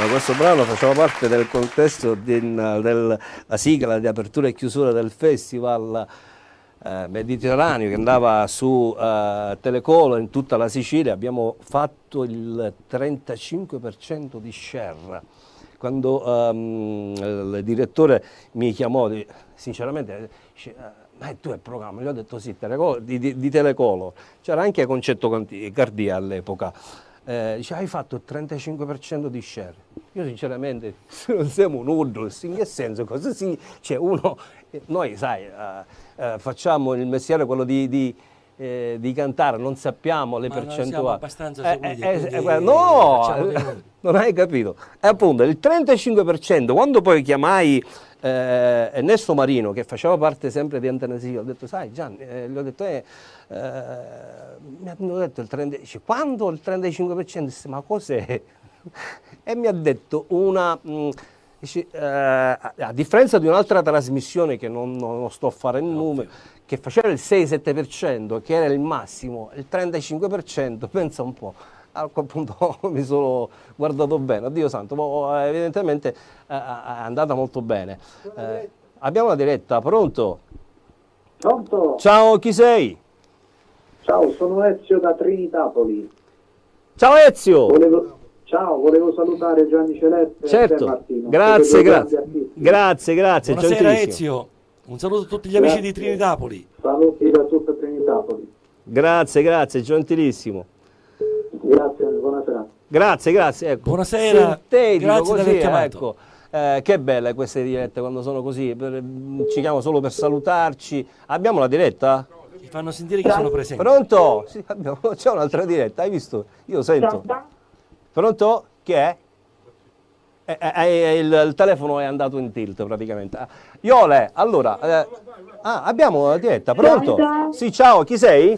questo brano faceva parte del contesto della sigla di apertura e chiusura del festival mediterraneo che andava su Telecolor in tutta la Sicilia. Abbiamo fatto il 35% di share. Quando il direttore mi chiamò, sinceramente, ma tu è il programma? Gli ho detto sì, di Telecolor. C'era anche Concetto Cardia all'epoca. Dice, hai fatto il 35% di share. Io sinceramente non siamo un urlo, in che senso? Cosa sì? Cioè noi sai, facciamo il mestiere quello di di cantare, non sappiamo le percentuali. Siamo abbastanza sicuri no, non hai capito. E appunto il 35%, quando poi chiamai Ernesto Marino, che faceva parte sempre di Antenasio, ho detto, sai Gianni, gli ho detto, mi hanno detto il 35%, quando il 35%? Disse, ma cos'è? E mi ha detto a differenza di un'altra trasmissione che non sto a fare il numero, che faceva il 6-7%, che era il massimo, il 35%, pensa un po'. A quel punto mi sono guardato bene, oddio santo, evidentemente è andata molto bene. Abbiamo una diretta, pronto? Pronto? Ciao, chi sei? Ciao, sono Ezio da Trinitapoli. Ciao Ezio! Volevo salutare Gianni Celeste certo. e te Martino. Grazie. Buonasera gentilissimo. Ezio, un saluto a tutti gli amici di Trinitapoli. Saluti da tutta Trinitapoli. Grazie, gentilissimo. Grazie, buonasera. Grazie, ecco. Buonasera, sintetico, grazie così, di aver chiamato. ecco. Che belle queste dirette quando sono così, ci chiamano solo per salutarci. Abbiamo la diretta? Ci fanno sentire che sono presenti. Pronto? Sì, c'è un'altra diretta, hai visto? Io sento. Pronto? Chi è? Il telefono è andato in tilt praticamente. Iole, allora, abbiamo la diretta, pronto? Sì, ciao, chi sei?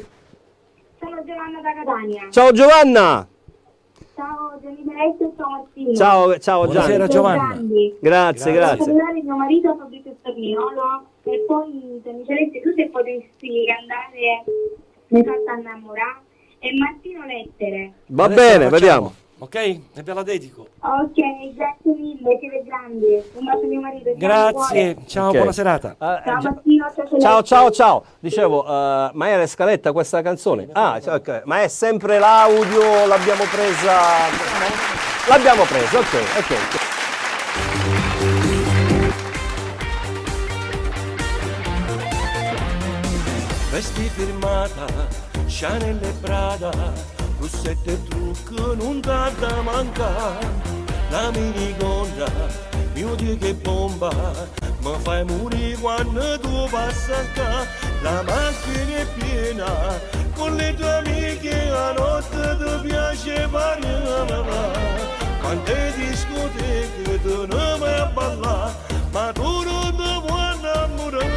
Sono Giovanna da Catania. Ciao Giovanna! Ciao Gianni Celeste e ciao Martino. Ciao Gianni. Buonasera Giovanna. Grazie. Voglio salutare mio marito Fabrizio Spagnolo e poi Gianni Celeste, tu se potessi cantare Mi fatta innamorare e Martino Lettere. Va Adesso bene, vediamo. Ok? E ve la dedico. Ok, grazie mille, siete grandi. Un bacio a mio marito. Grazie, ciao, buona serata. Ciao Martino, ciao Celeste. Ciao. Dicevo, ma era scaletta questa canzone? Okay. Ma è sempre l'audio, l'abbiamo presa, ok. Vesti firmata, Chanel e Prada, Rossette e trucco non dà da mancare. La minigonna, mio Dio che bomba, mi fai morire quando tu passi qua. La macchina è piena, con le tue amiche a notte ti piace parlare. Quante discoteche tu non vai a ballare, ma tu non ti vuoi innamorare.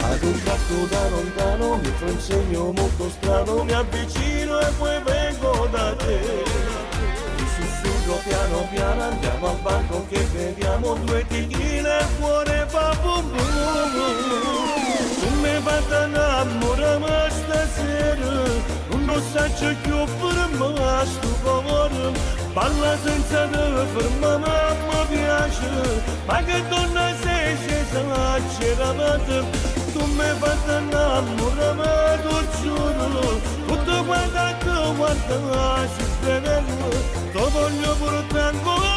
Ad un tratto da lontano mi fa un segno molto strano, mi avvicino e poi vengo da te. Ti sussurro piano piano, andiamo al banco che beviamo due tequila e il cuore fa bum bum. Tu mi fai innamorare stasera, non so più per me sto cuore. Parla senza te fermare, ma mi piace, ma che donna sei esagerata. Tu mi fai innamorare, tu giuro, tutto guarda, si sveglia, ti voglio portare come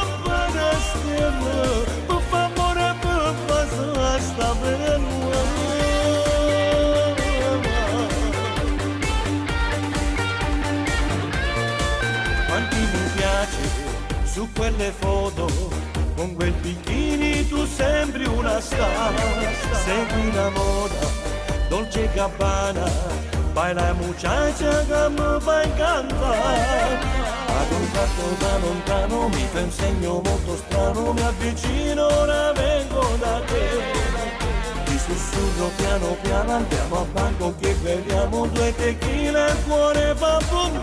una stella, per favore, per fare sta bella. Quanti mi piace su quelle foto, con quel bikini tu sembri una star. Segui la moda, Dolce Gabbana, vai la muchacha che mi fai cantare. Ad un tratto da lontano mi fa un segno molto strano, mi avvicino, ora vengo da te. Ti sussurro piano piano, andiamo al banco che beviamo due tequila e il cuore fa bum bum.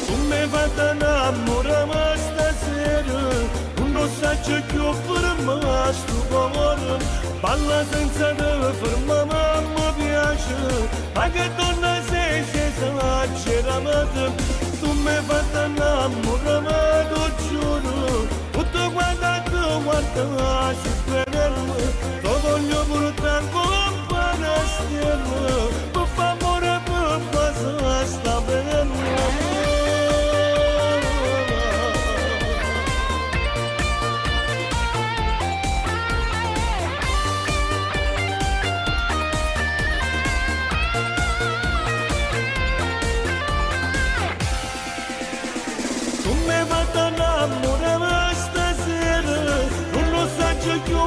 Tu mi fai innamorare stasera, non so più per me sto cuore. Balla senza te fermare, ma mi piace, ma che donna sei esagerata. Tu mi fai innamorare, tu giuro, tutto guarda, si sveglia, ti voglio portare come una stella, per favore, per fare sta bella. Tu mi fai innamorare stasera, non lo so più.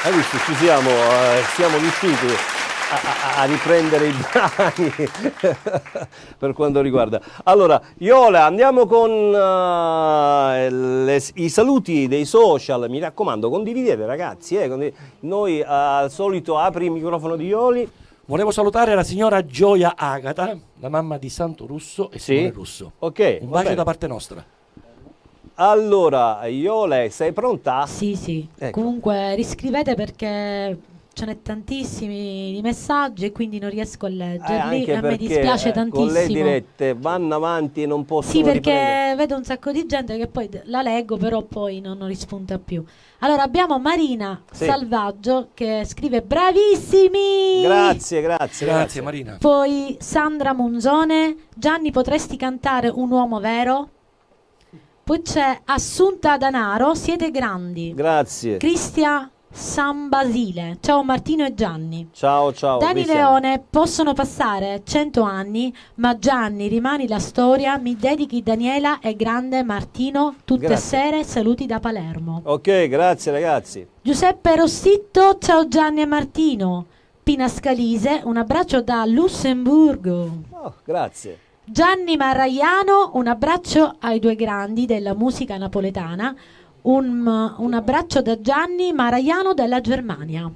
Hai visto, ci siamo riusciti a riprendere i brani per quanto riguarda. Allora, Iola, andiamo con i saluti dei social. Mi raccomando, condividete ragazzi. Noi al solito apri il microfono di Ioli. Volevo salutare la signora Gioia Agata, la mamma di Santo Russo e Simone Russo. Ok. Un bacio da parte nostra. Allora, Iole, sei pronta? Sì. Ecco. Comunque riscrivete perché ce n'è tantissimi di messaggi e quindi non riesco a leggerli e a me dispiace tantissimo. Con le dirette vanno avanti e non possono Sì, perché riprendere. vedo un sacco di gente che poi la leggo, però poi non rispunta più. Allora abbiamo Marina Salvaggio che scrive bravissimi! Grazie Marina. Poi Sandra Monzone, Gianni potresti cantare Un uomo vero? Poi c'è Assunta Danaro, siete grandi. Grazie. Cristian San Basile, ciao Martino e Gianni. Ciao. Dani Cristian. Leone, possono passare 100 anni, ma Gianni rimani la storia, mi dedichi Daniela e grande Martino, tutte Grazie. sere, saluti da Palermo. Ok, grazie ragazzi. Giuseppe Rossitto, ciao Gianni e Martino. Pina Scalise, un abbraccio da Lussemburgo. Oh, grazie. Gianni Marraiano, un abbraccio ai due grandi della musica napoletana. Un abbraccio da Gianni Marraiano della Germania.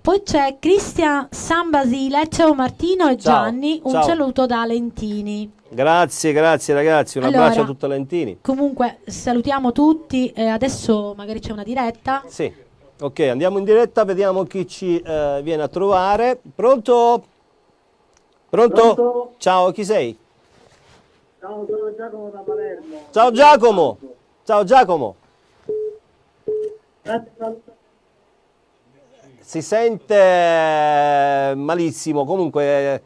Poi c'è Cristian San Basile, ciao Martino e Gianni, un saluto da Lentini. Grazie ragazzi, un abbraccio a tutti Lentini. Comunque salutiamo tutti e adesso magari c'è una diretta. Sì, ok, andiamo in diretta, vediamo chi ci viene a trovare. Pronto? Ciao, chi sei? Ciao, sono Giacomo da Palermo. Ciao Giacomo. Si sente malissimo, comunque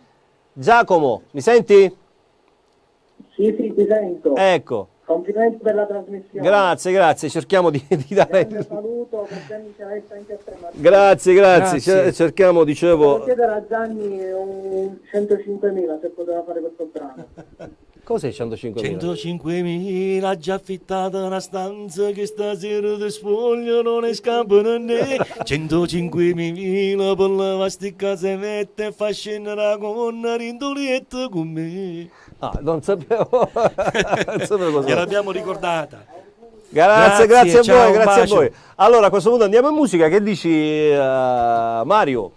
Giacomo, mi senti? Sì, ti sento. Ecco. Complimenti per la trasmissione. Grazie, cerchiamo di dare... Un saluto per Gianni Celeste anche a te, Martino. Grazie. Cerchiamo, dicevo... Devo chiedere a Gianni un 105.000 se poteva fare questo brano. Cos'è 105.000? 105.000, già affittata una stanza che stasera ti spoglio, non ne scappano né. 105.000 per la vastica se mette e fa scendere la gonna rindolietta con me. Ah, non sapevo cosa. Gliel'abbiamo ricordata. Grazie ciao, a voi. Allora a questo punto andiamo in musica, che dici Mario?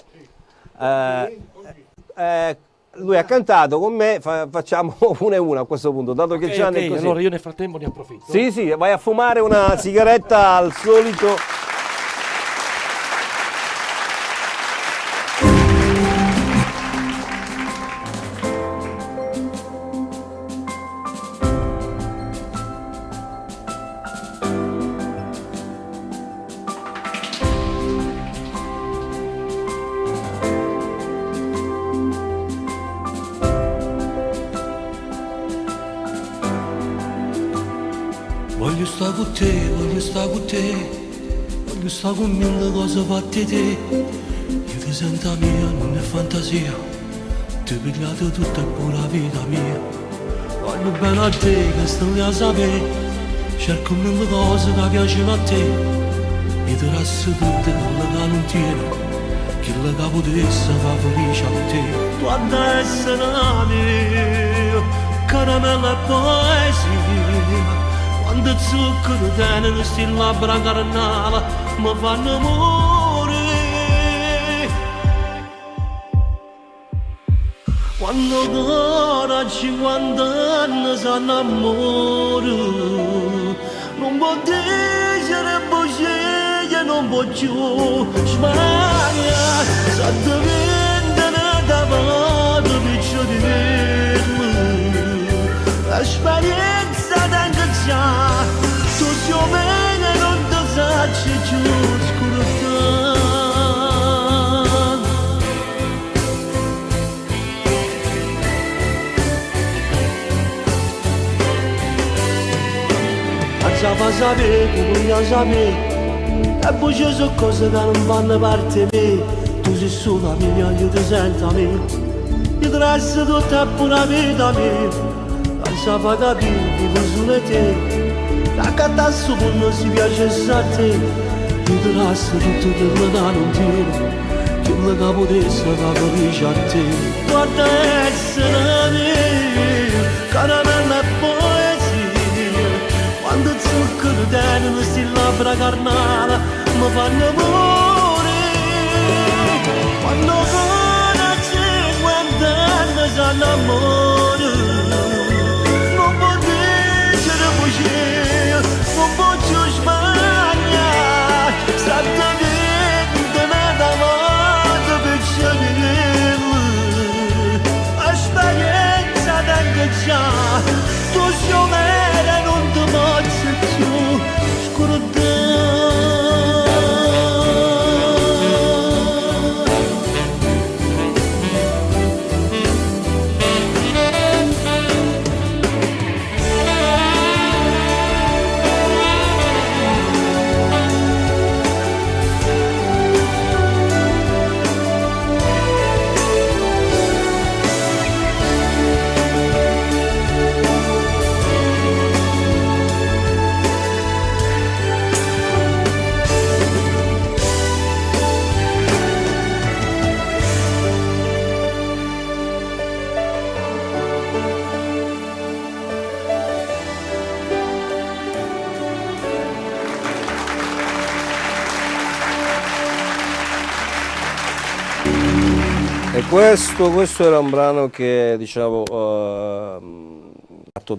Lui ha cantato con me, facciamo una e una a questo punto, dato che Gianni è così. Allora io nel frattempo ne approfitto. Sì, vai a fumare una sigaretta al solito. Voglio stare con te, voglio stare con mille cose fatte te. Io ti sento mia, non è fantasia, ti pigliate tutta e pure la vita mia. Voglio bene a te che stai a sapere, cerco mille cose che piacciono a te. Io ti lascio tutte quelle che non tiene, che le che potesse fa felice a te. Tu ad essere la mia, caramella e poesia. Quando zucchero tiene questi labbra carnale mi fanno morire. Quando ora 50 anni si innamora, non può dire bugie, non può più sbagliare. Se diventano davanti piccio di me, l'esperienza tengo già, tu si bene non ti sacci giù scurtare. Anza fa sapere, come io sapere, e poi ci sono cose che non fanno parte di me. Tu sei sola mia, io ti sento a me, io ti resto tutta pure la vita mia. Anza fa capire, vivo solo te, la catastrofe non si piace a te. tirasse tutto quello da non tiro, quello che potesse capisce a te. Guarda essere mio, caramella e poesia, quando zucchero tengono sti labbra carnale, mi fanno morire. Quando con 50 anni sanno amore, non può dire bugie, non posso sbagliare, esattamente nada volta per scegliere. Esperienza d'anche già, tu sciomere non ti posso più scordare. E questo era un brano che diciamo fatto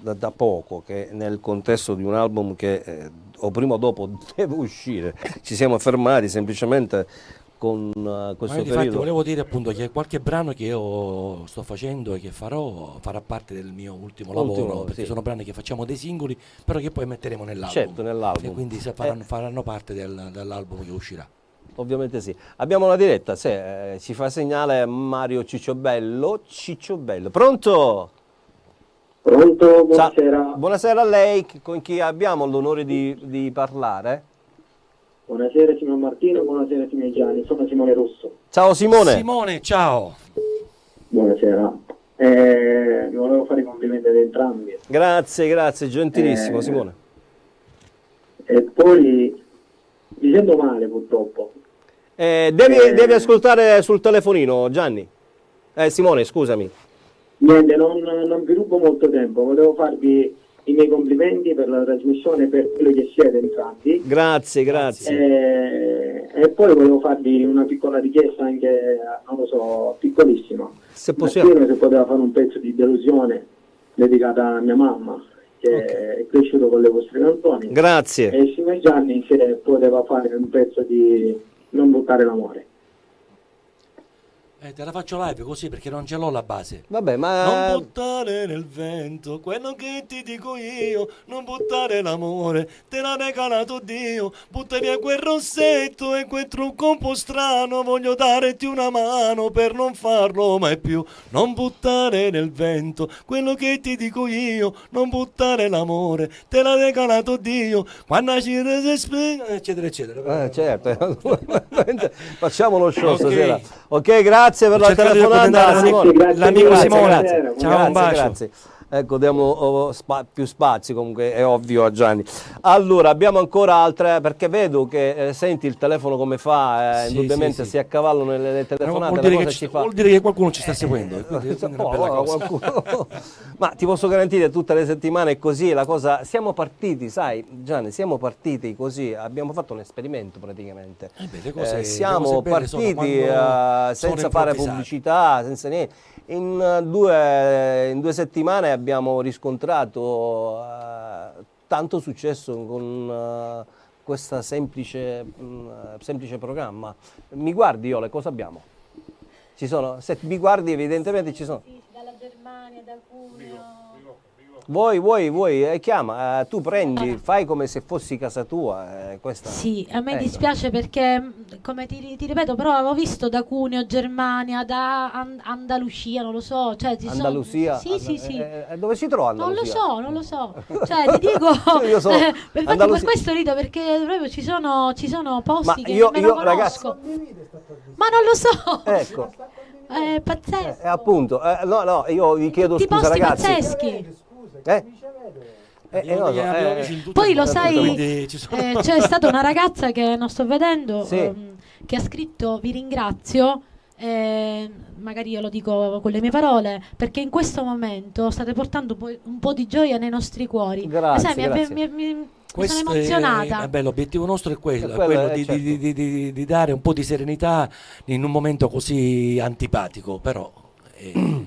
da poco, che nel contesto di un album che o prima o dopo deve uscire. Ci siamo fermati semplicemente con questo periodo. Infatti volevo dire appunto che qualche brano che io sto facendo e che farà parte del mio ultimo lavoro, perché sono brani che facciamo dei singoli, però che poi metteremo nell'album. Certo, nell'album. E quindi faranno parte dell'album che uscirà. Ovviamente sì. Abbiamo una diretta, ci fa segnale Mario Cicciobello. Cicciobello, pronto? Pronto, buonasera. Buonasera a lei, con chi abbiamo l'onore di parlare? Buonasera signor Martino, buonasera signor Gianni, sono Simone Russo. Ciao Simone. Simone, ciao. Buonasera. Vi volevo fare i complimenti ad entrambi. Grazie, gentilissimo Simone. E poi mi sento male purtroppo. Devi ascoltare sul telefonino, Gianni. Simone, scusami. Niente, non vi rubo molto tempo, volevo farvi i miei complimenti per la trasmissione, per quello che siete entrambi. Grazie. E poi volevo farvi una piccola richiesta, anche, non lo so, piccolissima. Se possiamo. Se poteva fare un pezzo di delusione dedicata a mia mamma, che è cresciuto con le vostre canzoni. Grazie. E il signor Gianni se poteva fare un pezzo di Non buttare l'amore. Te la faccio live così perché non ce l'ho la base. Vabbè, ma non buttare nel vento quello che ti dico io, non buttare l'amore, te l'ha regalato Dio. Butta via quel rossetto e quel trucco un po' strano, voglio darti una mano per non farlo mai più. Non buttare nel vento quello che ti dico io, non buttare l'amore, te l'ha regalato Dio. Quando ci eccetera eccetera. Certo. Facciamo lo show stasera. Ok, grazie per la telefonata, Simone. L'amico Simone. Ciao, un bacio. Grazie. Ecco, diamo più spazio, comunque è ovvio, a Gianni. Allora, abbiamo ancora altre, perché vedo che senti il telefono come fa, indubbiamente si accavallano nelle telefonate. Vuol dire che qualcuno ci sta seguendo. Ma ti posso garantire, tutte le settimane è così, la cosa. Siamo partiti, sai, Gianni, siamo partiti così, abbiamo fatto un esperimento praticamente. Siamo partiti senza fare pubblicità, senza niente. In due settimane abbiamo riscontrato tanto successo con questo semplice programma. Mi guardi, Iole, cosa abbiamo? Se mi guardi evidentemente ci sono. Dalla Germania, da Cuneo. Vuoi, chiama, tu prendi, fai come se fossi casa tua. Questa. Sì, a me dispiace perché, come ti ripeto, però avevo visto da Cuneo, Germania, da Andalusia, non lo so. Cioè, Andalusia? Sì. Dove si trova Andalusia? Non lo so. Cioè, ti dico, infatti per questo rido, perché proprio ci sono posti che io conosco. Ragazzi, ma non lo so. Ecco. È pazzesco. Appunto, no, io vi chiedo scusa, ragazzi. Pazzeschi. Poi lo sai, c'è stata una ragazza che non sto vedendo, che ha scritto: vi ringrazio, magari io lo dico con le mie parole, perché in questo momento state portando un po' di gioia nei nostri cuori. Grazie, mi sono emozionata. L'obiettivo nostro è quello di dare un po' di serenità in un momento così antipatico, però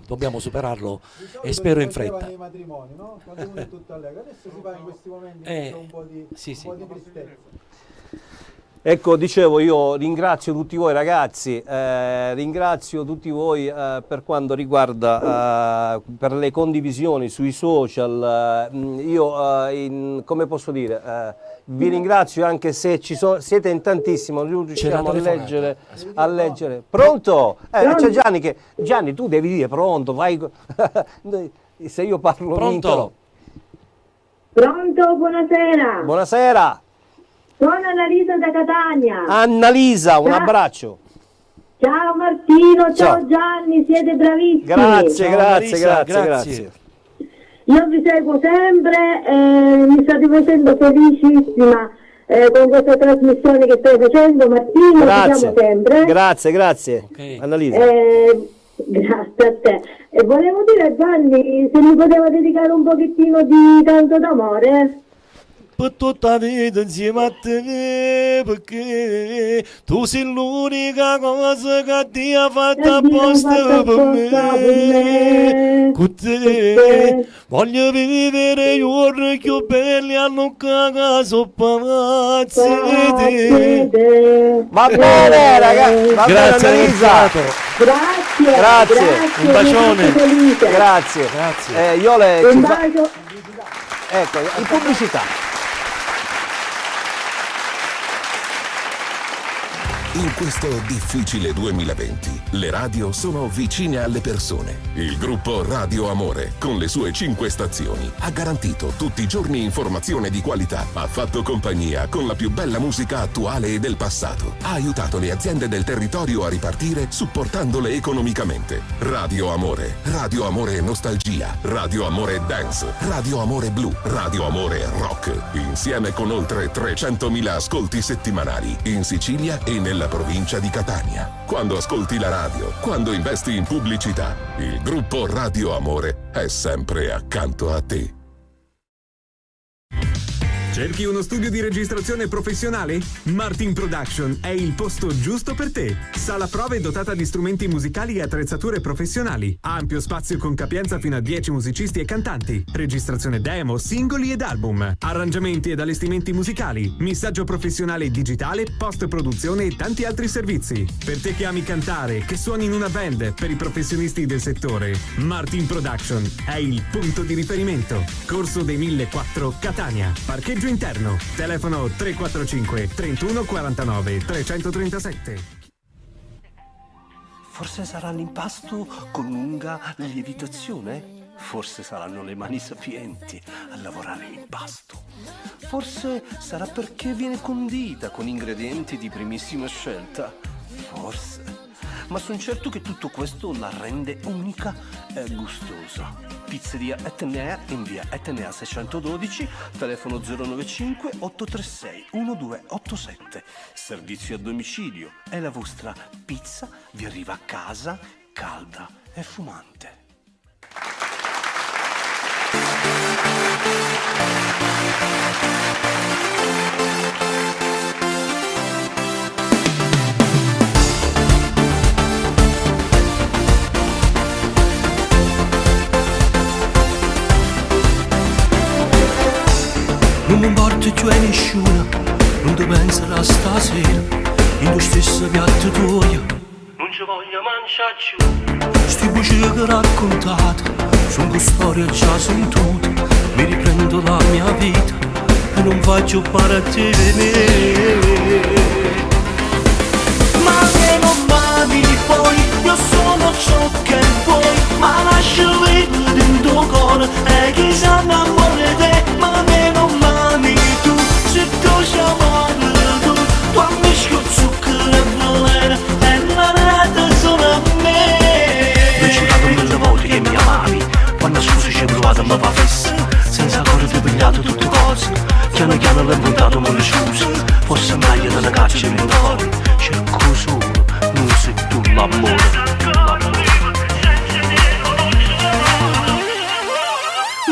dobbiamo superarlo e spero in fretta. I matrimoni, no? Quando uno è tutto allegro, adesso si fa in questi momenti un po' di tristezza. Ecco, dicevo, io ringrazio tutti voi ragazzi, ringrazio tutti voi per quanto riguarda per le condivisioni sui social. Come posso dire, vi ringrazio anche se siete in tantissimo, non riusciamo a leggere. Pronto? C'è Gianni Gianni, tu devi dire pronto, vai. Se io parlo pronto. Pronto, buonasera. Buonasera. Sono Annalisa da Catania. Annalisa, un abbraccio. Ciao Martino, ciao Gianni, siete bravissimi. Grazie. Io vi seguo sempre, mi state facendo felicissima con questa trasmissione che stai facendo, Martino. Ci siamo sempre. Grazie. Okay. Annalisa. Grazie a te. E volevo dire a Gianni se mi poteva dedicare un pochettino di Canto d'amore. Per tutta la vita insieme a te, perché tu sei l'unica cosa che ti ha fatto apposta per me. Con te voglio vivere gli giorni più belli a non cagaso pazzi di te. Va bene ragazzi, grazie Annalisa. Grazie. Un bacione. Grazie. Iole, un bacio. Ecco, in pubblicità. In questo difficile 2020, le radio sono vicine alle persone. Il gruppo Radio Amore, con le sue 5 stazioni, ha garantito tutti i giorni informazione di qualità, ha fatto compagnia con la più bella musica attuale e del passato, ha aiutato le aziende del territorio a ripartire supportandole economicamente. Radio Amore Nostalgia, Radio Amore Dance, Radio Amore Blu, Radio Amore Rock, insieme con oltre 300.000 ascolti settimanali in Sicilia e nella provincia di Catania. Quando ascolti la radio, quando investi in pubblicità, il gruppo Radio Amore è sempre accanto a te. Cerchi uno studio di registrazione professionale? Martin Production è il posto giusto per te. Sala prove dotata di strumenti musicali e attrezzature professionali. Ampio spazio con capienza fino a 10 musicisti e cantanti. Registrazione demo, singoli ed album. Arrangiamenti ed allestimenti musicali. Missaggio professionale digitale, post-produzione e tanti altri servizi. Per te che ami cantare, che suoni in una band, per i professionisti del settore, Martin Production è il punto di riferimento. Corso dei 1004 Catania. Parcheggio interno, telefono 345 31 49 337. Forse sarà l'impasto con lunga lievitazione? Forse saranno le mani sapienti a lavorare l'impasto. Forse sarà perché viene condita con ingredienti di primissima scelta. Forse. Ma sono certo che tutto questo la rende unica e gustosa. Pizzeria Etnea in via Etnea 612, telefono 095 836 1287. Servizio a domicilio e la vostra pizza vi arriva a casa calda e fumante. Non mi importa più a nessuno, non ti penserà stasera, in tu stesso piatto tuo. Non ci voglio mangiare più. Sti voci che raccontate, sono storie già sentute, mi riprendo la mia vita e non faccio parte di me. Ma che non mami poi, io sono ciò che vuoi, ma lascio vedere dentro cuore e chi sa innamora di te, ma che non mami tu, se tu ci amare tu, quando scozzo zucchero e veleno e la rata sono a me. Non ci vado mille volte che mi amavi, quando scusi ci hai provato a mi fa festa, senza cuore ti ho pigliato taglia da una caccia in fuori, cerco solo, non sei tu l'amore.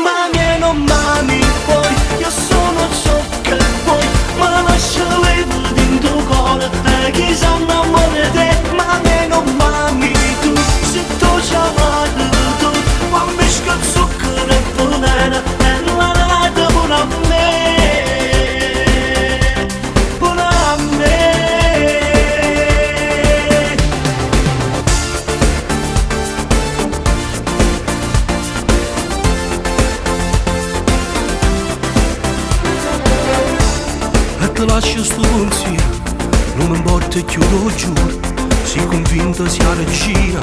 Mami e non mami poi, io sono ciò che vuoi, ma lascia levare dentro cuore, e chi sa innamora te. Mami e non mami tu, se tu ci amate tu, quando mi scazzo che ne volere, e la nata pure a me, pure a me. Te lascio sto pensiero, non mi importa più, lo giuro. Sei convinto sia regina,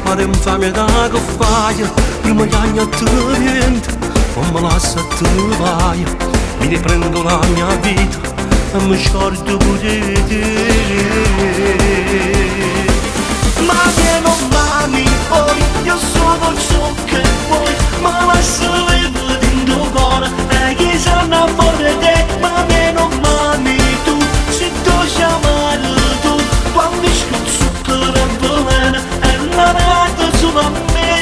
ma non fammi da che fai. Prima che anni a te niente, non mi lascia a te vai. Mi riprendo la mia vita e mi scordo pure te. Ma che non mami poi, io sono ciò che vuoi, ma lascia levare dentro cuore, e chi sa innamora te. Ma che non mami tu, se tu ci amare tu, quando scuzzo che ne volere, e la nata solo a me.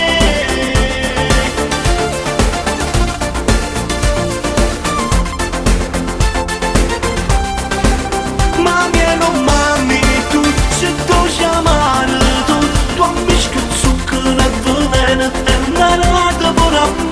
Mami e non mami tu, se tu ci amare tu, quando scuzzo che ne volere, e la nata pure a me.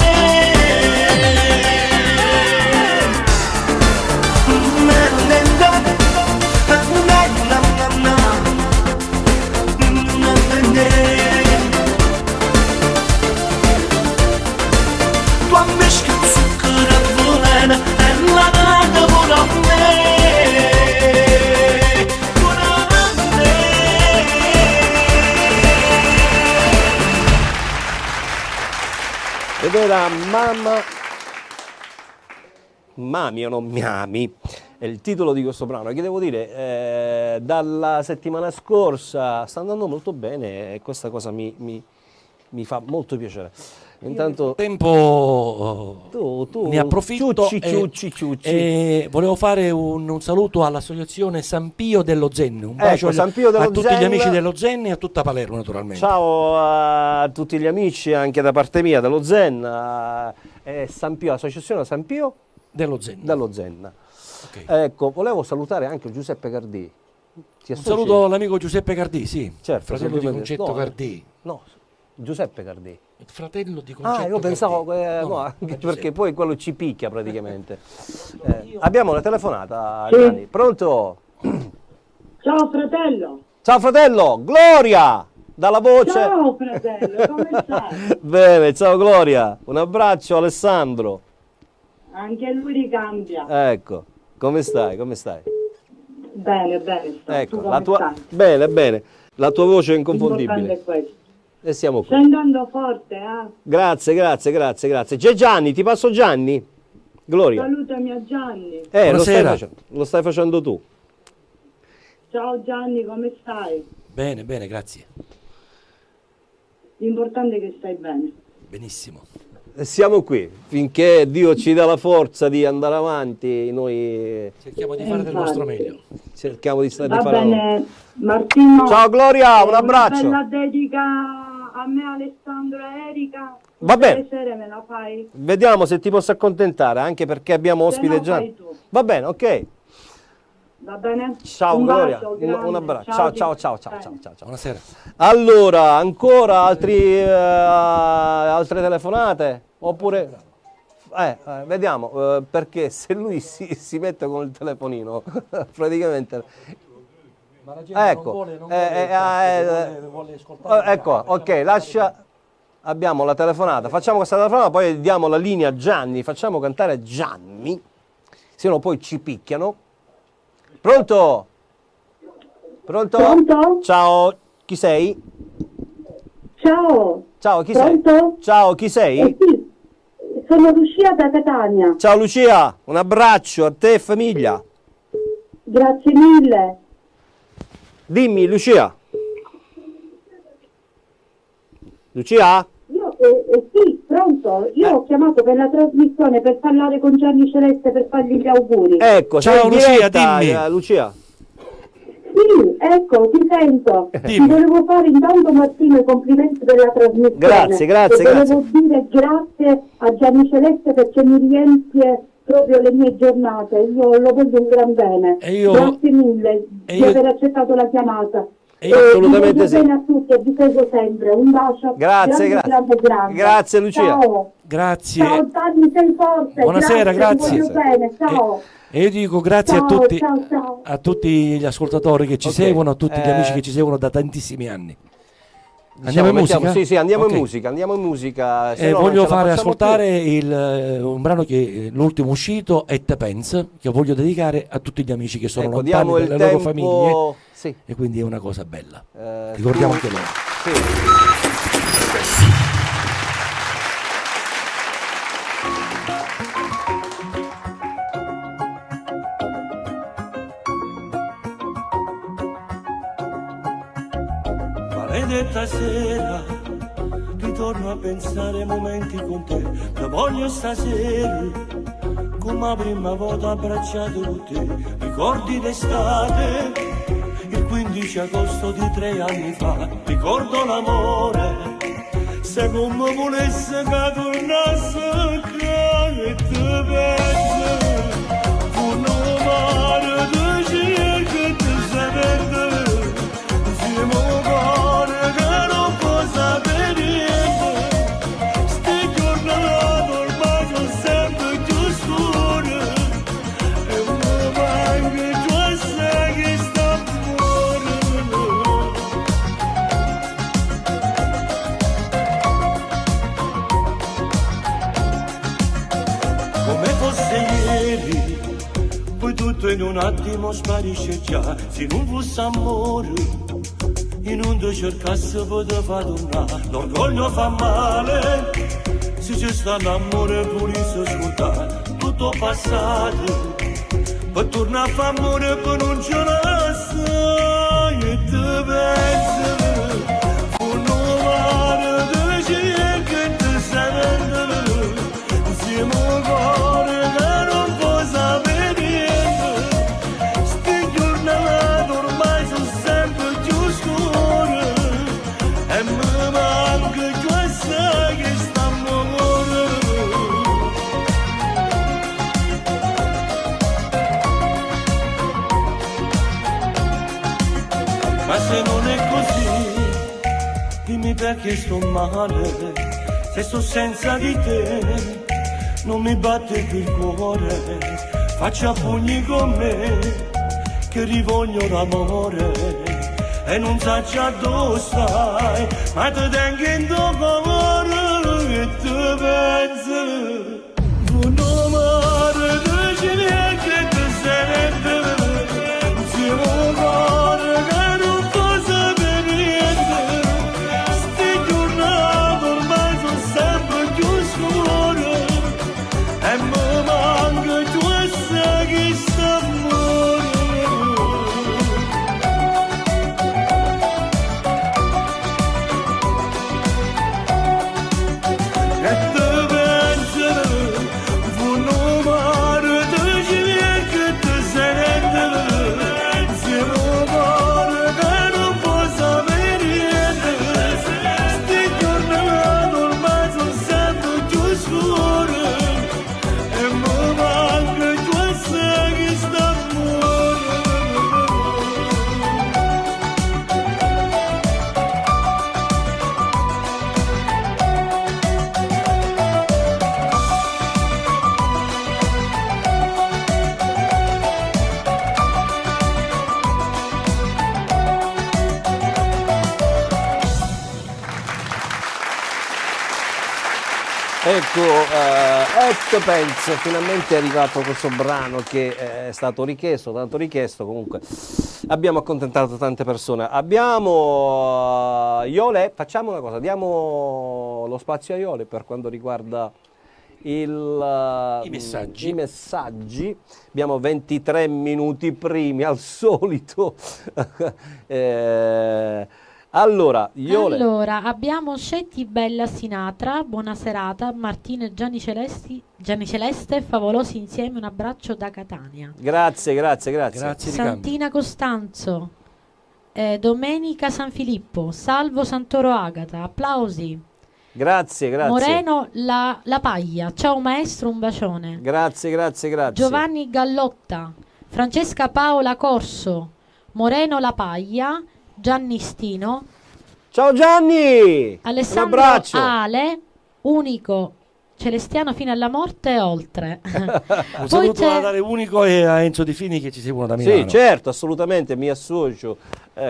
Ed era Mami o non Miami, è il titolo di questo brano. Che devo dire, dalla settimana scorsa sta andando molto bene e questa cosa mi fa molto piacere. Intanto tempo tu ne approfitto ciucci. E volevo fare un saluto all'associazione San Pio dello Zen, un bacio San Pio dello a tutti Zen. gli amici dello Zen e a tutta Palermo naturalmente. Ciao a tutti gli amici anche da parte mia dello Zen, San Pio, associazione San Pio dello Zen. Okay. Ecco, volevo salutare anche Giuseppe Cardì. Un saluto all'amico Giuseppe Cardì, sì, certo, fratello di Concetto Cardì. No, Giuseppe Cardì. Il fratello di Concetto io pensavo anche perché poi quello ci picchia praticamente. Abbiamo una telefonata, Gianni. Pronto? Ciao fratello. Ciao fratello, Gloria! Dalla voce. Ciao fratello, come stai? Bene, ciao Gloria. Un abbraccio Alessandro. Anche lui ricambia. Ecco, come stai? Bene, ecco, la tua... Bene, la tua voce è inconfondibile. È questo. E siamo qui. Stai andando forte, eh? Grazie. C'è Gianni, ti passo Gianni? Gloria. Salutami a Gianni. Lo stai facendo tu. Ciao Gianni, come stai? Bene, grazie. L'importante è che stai bene. Benissimo. Siamo qui, finché Dio ci dà la forza di andare avanti, noi cerchiamo di fare del nostro meglio. Cerchiamo di Va bene, Martino. Ciao Gloria, un abbraccio. Una bella dedica a me, Alessandro e Erika. Va bene. Sera me la fai? Vediamo se ti posso accontentare, anche perché abbiamo ospite già. Va bene, ok. Va bene? Ciao Gloria, bacio, un abbraccio. Ciao. Buonasera. Allora, ancora altre telefonate? Oppure vediamo, perché se lui si mette con il telefonino, praticamente. Ma la gente non vuole ascoltare. Ecco, ok, lascia. Abbiamo la telefonata. Facciamo questa telefonata, poi diamo la linea a Gianni, facciamo cantare Gianni, se no poi ci picchiano. Pronto? Ciao, chi sei? Ciao, chi Pronto? sei? Ciao, chi sei? Sì. Sono Lucia da Catania. Ciao Lucia, un abbraccio a te e famiglia. Grazie mille. Dimmi Lucia. Lucia? Sì, pronto. Io ho chiamato per la trasmissione per parlare con Gianni Celeste per fargli gli auguri. Ecco, ciao Lucia, dimmi. Lucia. Sì, ecco, ti sento. Ti volevo fare intanto, Martino, i complimenti della trasmissione. Grazie. Volevo dire grazie a Gianni Celeste perché mi riempie proprio le mie giornate. Io lo voglio un gran bene. Grazie mille di aver accettato la chiamata. Assolutamente sì. Bene a tutti, vi seguo sempre. Un bacio. Grazie. Grazie Lucia. Ciao. Grazie. Ciao Gianni, sei forte. Buonasera, grazie. Ti voglio bene. Ciao. E io dico grazie Ciao. a tutti gli ascoltatori che ci seguono, a tutti gli amici che ci seguono da tantissimi anni. Andiamo in musica? Sì, andiamo in musica. Voglio fare ascoltare un brano che l'ultimo uscito, It Depends, che voglio dedicare a tutti gli amici che sono lontani dalle loro famiglie. Sì. E quindi è una cosa bella. Ricordiamo anche loro. Sì. Maledetta sera, ritorno a pensare ai momenti con te. Te voglio stasera, come la prima volta abbracciato con te. Ricordi d'estate, il 15 agosto di 3 anni fa. Ricordo l'amore, se come volesse che tornasse che te penso. Un mare di circa ti sapete, siamo cuore che non può sapere niente. Sti giornate ormai sono sempre più scure e mi manca giù assai che sta fuori. Come fosse ieri, poi tutto in un attimo sparisce già. Se non fosse amore, in un te cercasse poter far tornare. L'orgoglio fa male, se c'è sta l'amore pulisse scordare tutto passato, per tornare a fare amore per non ce l'assa. E te pensi, un mare di circa e te sapete, siamo cuore che non può sapere niente. Sti giornate ormai sono sempre più scure e mi manca giù assai che sta amore. Ma se non è così, dimmi perché sto male. Se sto senza di te non mi batte più il cuore. Faccia pugni con me che rivoglio l'amore e non saccia dove stai, ma ti tengo in tuo cuore e ti pensi. Un mare di cilia che ti serete, siamo cuore che non può sapere niente. Sti giornate ormai sono sempre più scure e mi manca giù assai che sta amore. E te pensi, un mare di cilia che ti serete, siamo cuore che non può sapere niente. Sti giornate ormai sono sempre più scure e mi manca giù assai che sta amore. Ecco, It Depends, finalmente è arrivato questo brano che è stato richiesto, tanto richiesto, comunque abbiamo accontentato tante persone. Abbiamo Iole, facciamo una cosa, diamo lo spazio a Iole per quanto riguarda i messaggi. Abbiamo 23 minuti primi al solito. Allora, Iole. Allora, abbiamo Scetti Bella Sinatra, buona serata, Martino e Gianni Celeste, favolosi insieme, un abbraccio da Catania. Grazie. Santina Costanzo, Domenica San Filippo, Salvo Santoro Agata, applausi. Grazie. Moreno la Paglia, ciao maestro, un bacione. Grazie. Giovanni Gallotta, Francesca Paola Corso, Moreno la Paglia, Gianni Stino. Ciao Gianni! Alessandro un abbraccio. Ale, unico celestiano fino alla morte e oltre. Un saluto da dare unico e a Enzo Di Fini che ci seguono da Milano. Sì, certo, assolutamente, mi associo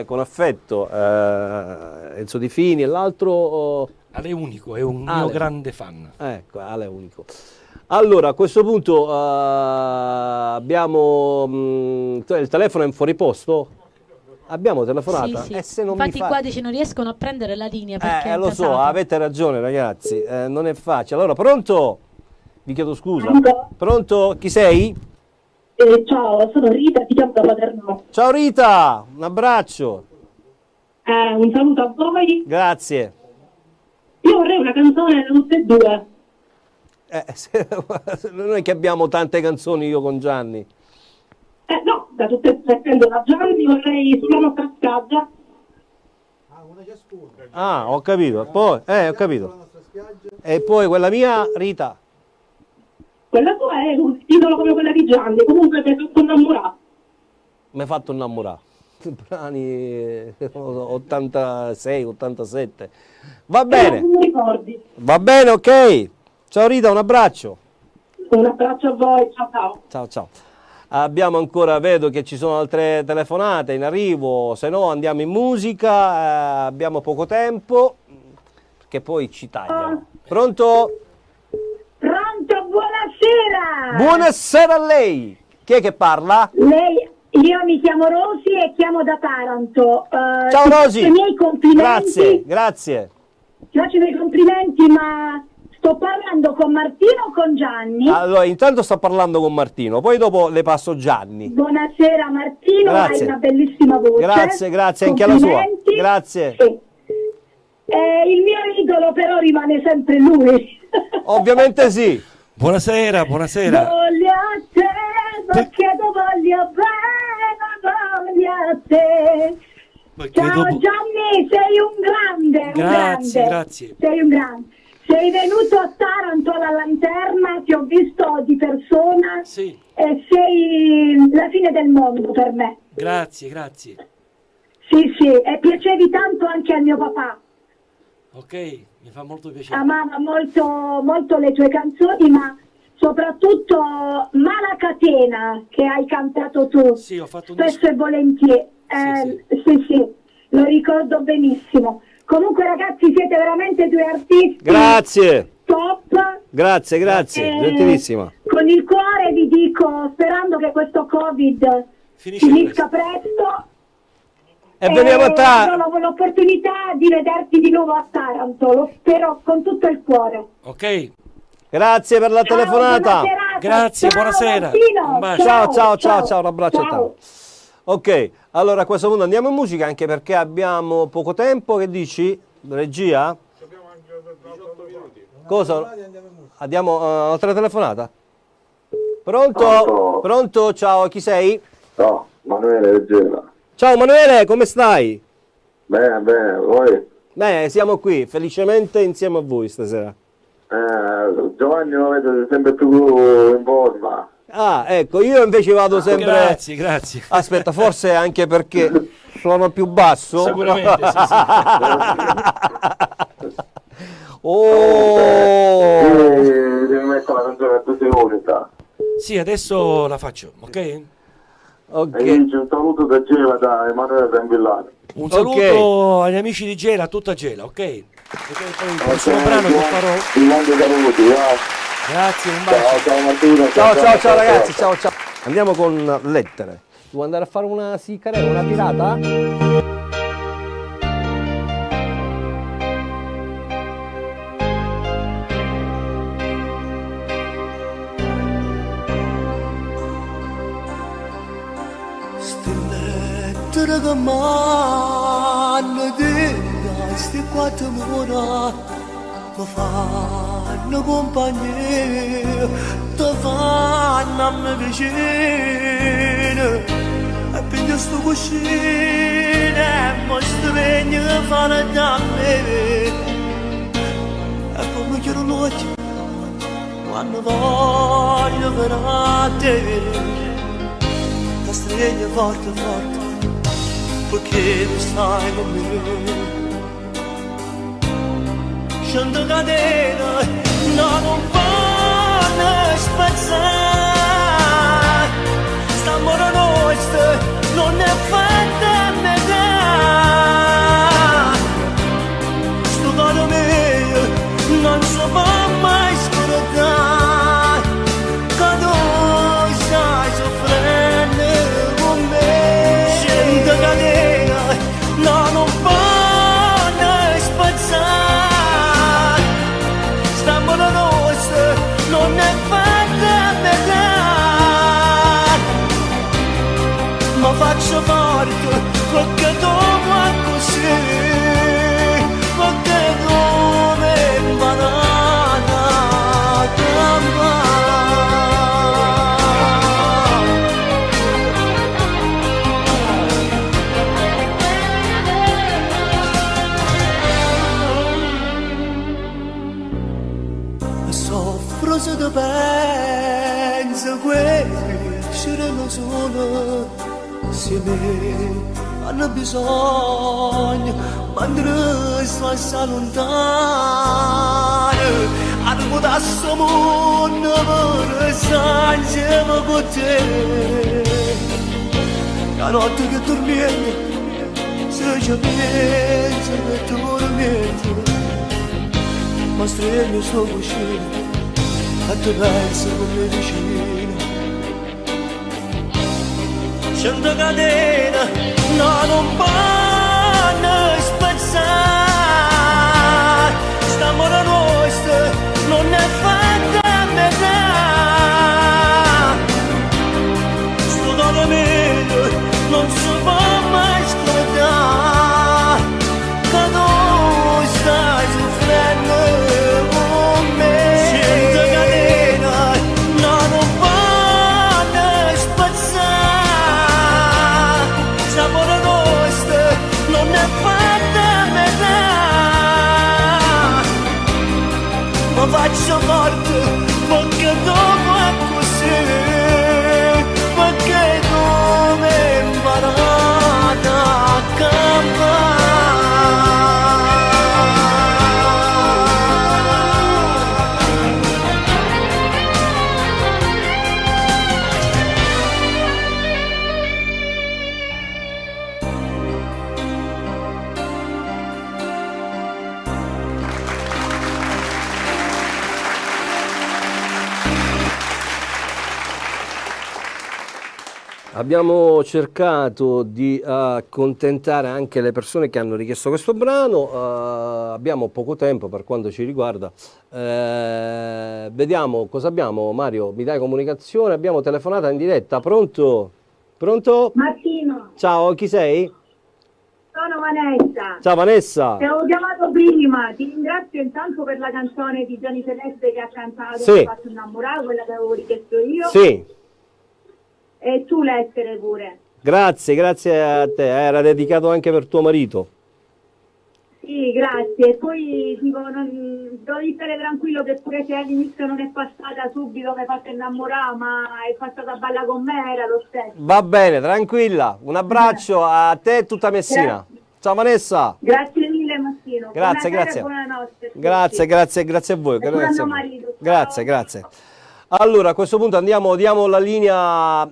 con affetto Enzo Di Fini e l'altro... Ale Unico, è un mio grande fan. Ecco, Ale Unico. Allora, a questo punto abbiamo... il telefono è in fuori posto? Abbiamo telefonata? Sì. Se non infatti mi fa... qua dice non riescono a prendere la linea perché lo so, avete ragione ragazzi, non è facile. Allora, pronto? Vi chiedo scusa. Pronto? Chi sei? Ciao, sono Rita, ti chiamo da Paternò. Ciao Rita, un abbraccio. Un saluto a voi. Grazie. Io vorrei una canzone da tutte e due. Noi che abbiamo tante canzoni io con Gianni. No, da tutte e due, prendo da Gianni, vorrei sulla nostra spiaggia. Ah, ho capito. Poi, ho capito. E poi quella mia, Rita. Quella tua è un titolo come quella di Gianni, comunque mi hai fatto innamorare. Mi hai fatto innamorare. Brani 86, 87. Va bene. Non mi ricordi. Va bene, ok. Ciao Rita, un abbraccio. Un abbraccio a voi, ciao. Ciao. Abbiamo ancora, vedo che ci sono altre telefonate in arrivo, se no andiamo in musica, abbiamo poco tempo, perché poi ci tagliano. Pronto? Pronto, buonasera! Buonasera a lei! Chi è che parla? Io mi chiamo Rosy e chiamo da Taranto. Ciao Rosy! I miei complimenti. Grazie. Ti faccio i miei complimenti, ma... Sto parlando con Martino o con Gianni? Allora, intanto sto parlando con Martino, poi dopo le passo Gianni. Buonasera Martino, grazie. Hai una bellissima voce. Grazie, anche alla sua. Grazie. Sì. Il mio idolo però rimane sempre lui. Ovviamente sì. Buonasera. Voglio a te, perché voglio bene, voglio a te. Ciao Gianni, sei un grande. Grazie. Sei un grande. Sei venuto a Taranto alla Lanterna, ti ho visto di persona e sei la fine del mondo per me. Grazie. Sì, e piacevi tanto anche al mio papà. Ok, mi fa molto piacere. Amava molto le tue canzoni, ma soprattutto Malacatena che hai cantato tu. Sì, ho fatto un spesso e volentieri. Sì, lo ricordo benissimo. Comunque ragazzi siete veramente due artisti. Grazie. Top. Grazie, gentilissima. Con il cuore vi dico, sperando che questo Covid finisca presto. E veniamo a Taranto. Avrò l'opportunità di vederti di nuovo a Taranto, lo spero con tutto il cuore. Ok. Grazie per la telefonata. Grazie, buonasera. Martino, un bacio. Ciao, un abbraccio a te. Ok, allora a questo punto andiamo in musica anche perché abbiamo poco tempo. Che dici? Regia? Abbiamo anche 18 minuti. Cosa? Andiamo un'altra telefonata? Pronto? Ciao, chi sei? Ciao, Manuele Reggela. Ciao Manuele, come stai? Bene, voi? Beh, siamo qui, felicemente insieme a voi stasera. Giovanni lo vedo sempre più in forma. Ah, ecco, io invece vado sempre... Grazie. Aspetta, forse anche perché sono più basso? Sicuramente, sì. Devi mettere la canzone a tutte unica. Sì, adesso la faccio, ok? E dice un saluto da Gela, da Emanuele Tranquillani. Un saluto agli amici di Gela, tutta Gela, ok? Perché poi il prossimo brano che farò... Grazie, un bacio. Ciao Martino. Ciao ragazzi, ciao. Andiamo con lettere. Vuoi andare a fare una sicarella, una tirata? Lettere che m'hanno detto, sti quattro mura. Mi fanno compagnia, ti fanno a me vicino, e piglio sto cuscino stringe fare da me. E come chiaro l'occhio quando voglio veramente, ti stringe forte forte perché tu stai con me. Scendo catena, no non vanno spazzare, st'amore nostro non è fatta a metà. Sto cuore mio non si può mai scordare, che tu stai soffrendo con me. Scendo catena, no non vanno spazzare, st'amore nostro non è fatta a metà. Ma faccio forte perché dopo è così, perché come imparata a campare. Soffro se ti penso che usciremo solo insieme. Hanno bisogno quando sto lontano, hanno potuto mondo per stare insieme con te. La notte che dormiendo se ci penso che tormento, ma stringo sto vicino e ti penso come vicino. Scendo catena, no non vanno spazzare, st'amore nostro non è fatta a metà. Sto cuore mio non si può mai scordare, che tu stai soffrendo con me. Scendo catena, no non vanno spazzare, l'amore nostro non è fatta a metà. Ma faccio forte perché dopo è così, perché come imparata a campare. Abbiamo cercato di accontentare anche le persone che hanno richiesto questo brano, abbiamo poco tempo per quanto ci riguarda, vediamo cosa abbiamo. Mario, mi dai comunicazione? Abbiamo telefonata in diretta, pronto? Pronto? Martino. Ciao, chi sei? Sono Vanessa. Ciao Vanessa. Ti avevo chiamato prima, ti ringrazio intanto per la canzone di Gianni Celeste che ha cantato, Sì. Mi ha fatto innamorare, quella che avevo richiesto io. Sì. E tu l'essere pure. Grazie, grazie a te, era dedicato anche per tuo marito. Sì, grazie. E poi dico, devi stare tranquillo che pure se all'inizio non è passata subito, mi hai fatto innamorare, ma è passata a balla con me, era lo stesso. Va bene, tranquilla, un abbraccio a te e tutta Messina. Ciao Vanessa. Grazie mille Massimo. Grazie, Buonasera grazie. e buonanotte. Grazie a voi. E buon marito. Grazie. Allora, a questo punto diamo la linea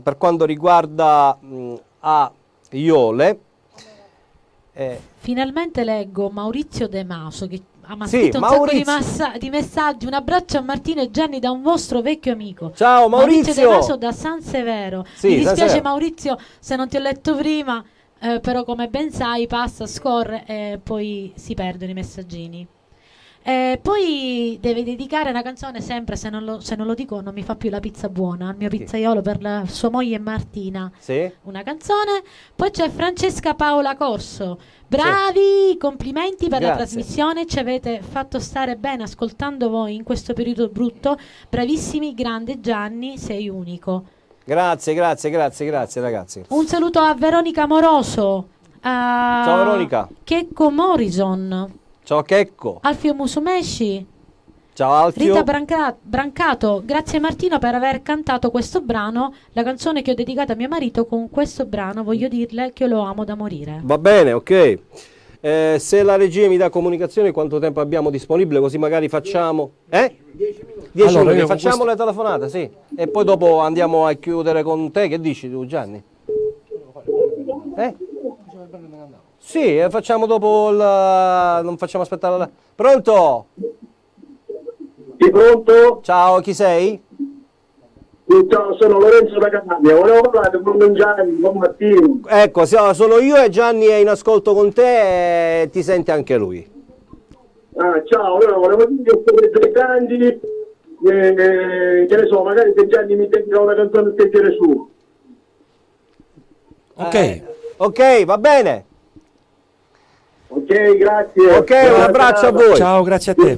per quanto riguarda a Iole. Finalmente leggo Maurizio De Maso che ha scritto un sacco di messaggi. Un abbraccio a Martino e Gianni da un vostro vecchio amico. Ciao Maurizio De Maso da San Severo. Sì, Mi dispiace San Severo. Maurizio se non ti ho letto prima, però come ben sai passa, scorre e poi si perdono i messaggini. Poi deve dedicare una canzone sempre, se non lo dico non mi fa più la pizza buona, al mio pizzaiolo per sua moglie Martina. Sì. Una canzone. Poi c'è Francesca Paola Corso. Bravi, complimenti per la trasmissione, ci avete fatto stare bene ascoltando voi in questo periodo brutto. Bravissimi, grande Gianni, sei unico. Grazie ragazzi. Un saluto a Veronica Moroso. Ciao Veronica. Checco Morrison. Ciao Checco. Alfio Musumesci. Ciao Alfio. Rita Brancato, grazie Martino per aver cantato questo brano, la canzone che ho dedicato a mio marito. Con questo brano voglio dirle che io lo amo da morire. Va bene, ok. Se la regia mi dà comunicazione, quanto tempo abbiamo disponibile, così magari facciamo 10 minuti, facciamo le telefonate, sì, e poi dopo andiamo a chiudere con te. Che dici tu, Gianni? Sì, facciamo dopo non facciamo aspettare Pronto? Sì, pronto? Ciao, chi sei? Ciao, sono Lorenzo da Catania, volevo parlare con Gianni, con Martino. Ecco, sono io e Gianni è in ascolto con te e ti sente anche lui. Ciao, allora volevo dire che siete grandi, che ne so, magari se Gianni mi dedica una canzone per dire su. Ok, va bene. Ok, grazie. Ok, un abbraccio a voi. Ciao, grazie a te.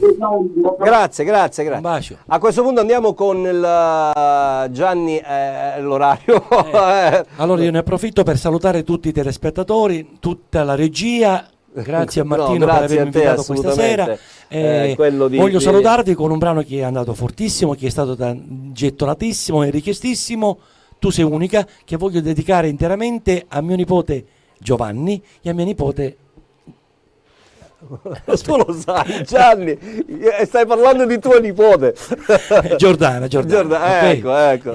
Grazie. Un bacio. A questo punto andiamo con il Gianni, l'orario. Allora io ne approfitto per salutare tutti i telespettatori, tutta la regia. Grazie a Martino per avermi invitato questa sera. Voglio salutarvi con un brano che è andato fortissimo, che è stato gettonatissimo e richiestissimo. Tu sei unica, che voglio dedicare interamente a mio nipote Giovanni e a mia nipote. Tu lo sai, Gianni, stai parlando di tuo nipote. Giordana. Okay. Ecco.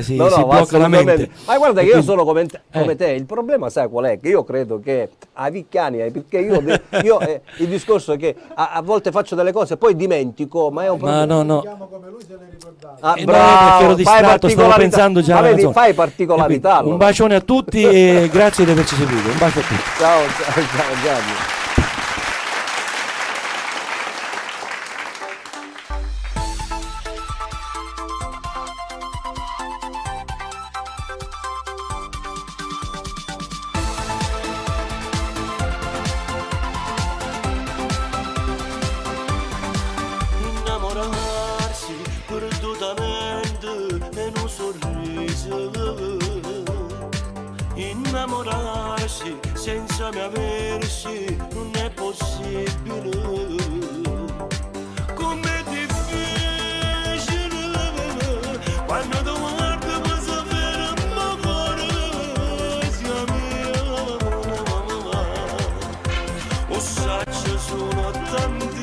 Si blocca la mente. Ma guarda che io sono come te, il problema sai qual è? Che io credo che ai picchiani, perché io il discorso è che a volte faccio delle cose e poi dimentico, ma è un problema. No. Come lui se ne ricordava. Bravo, perché ero distratto, stavo pensando già. Vedi, fai particolarità. Un bacione a tutti e grazie di averci seguito. Un bacio a tutti. Ciao Gianni. Innamorarsi senza mai aversi non è possibile. Com'è difficile quando tu guardi per sapere ma cuore sia mia. O sacci sono tanti.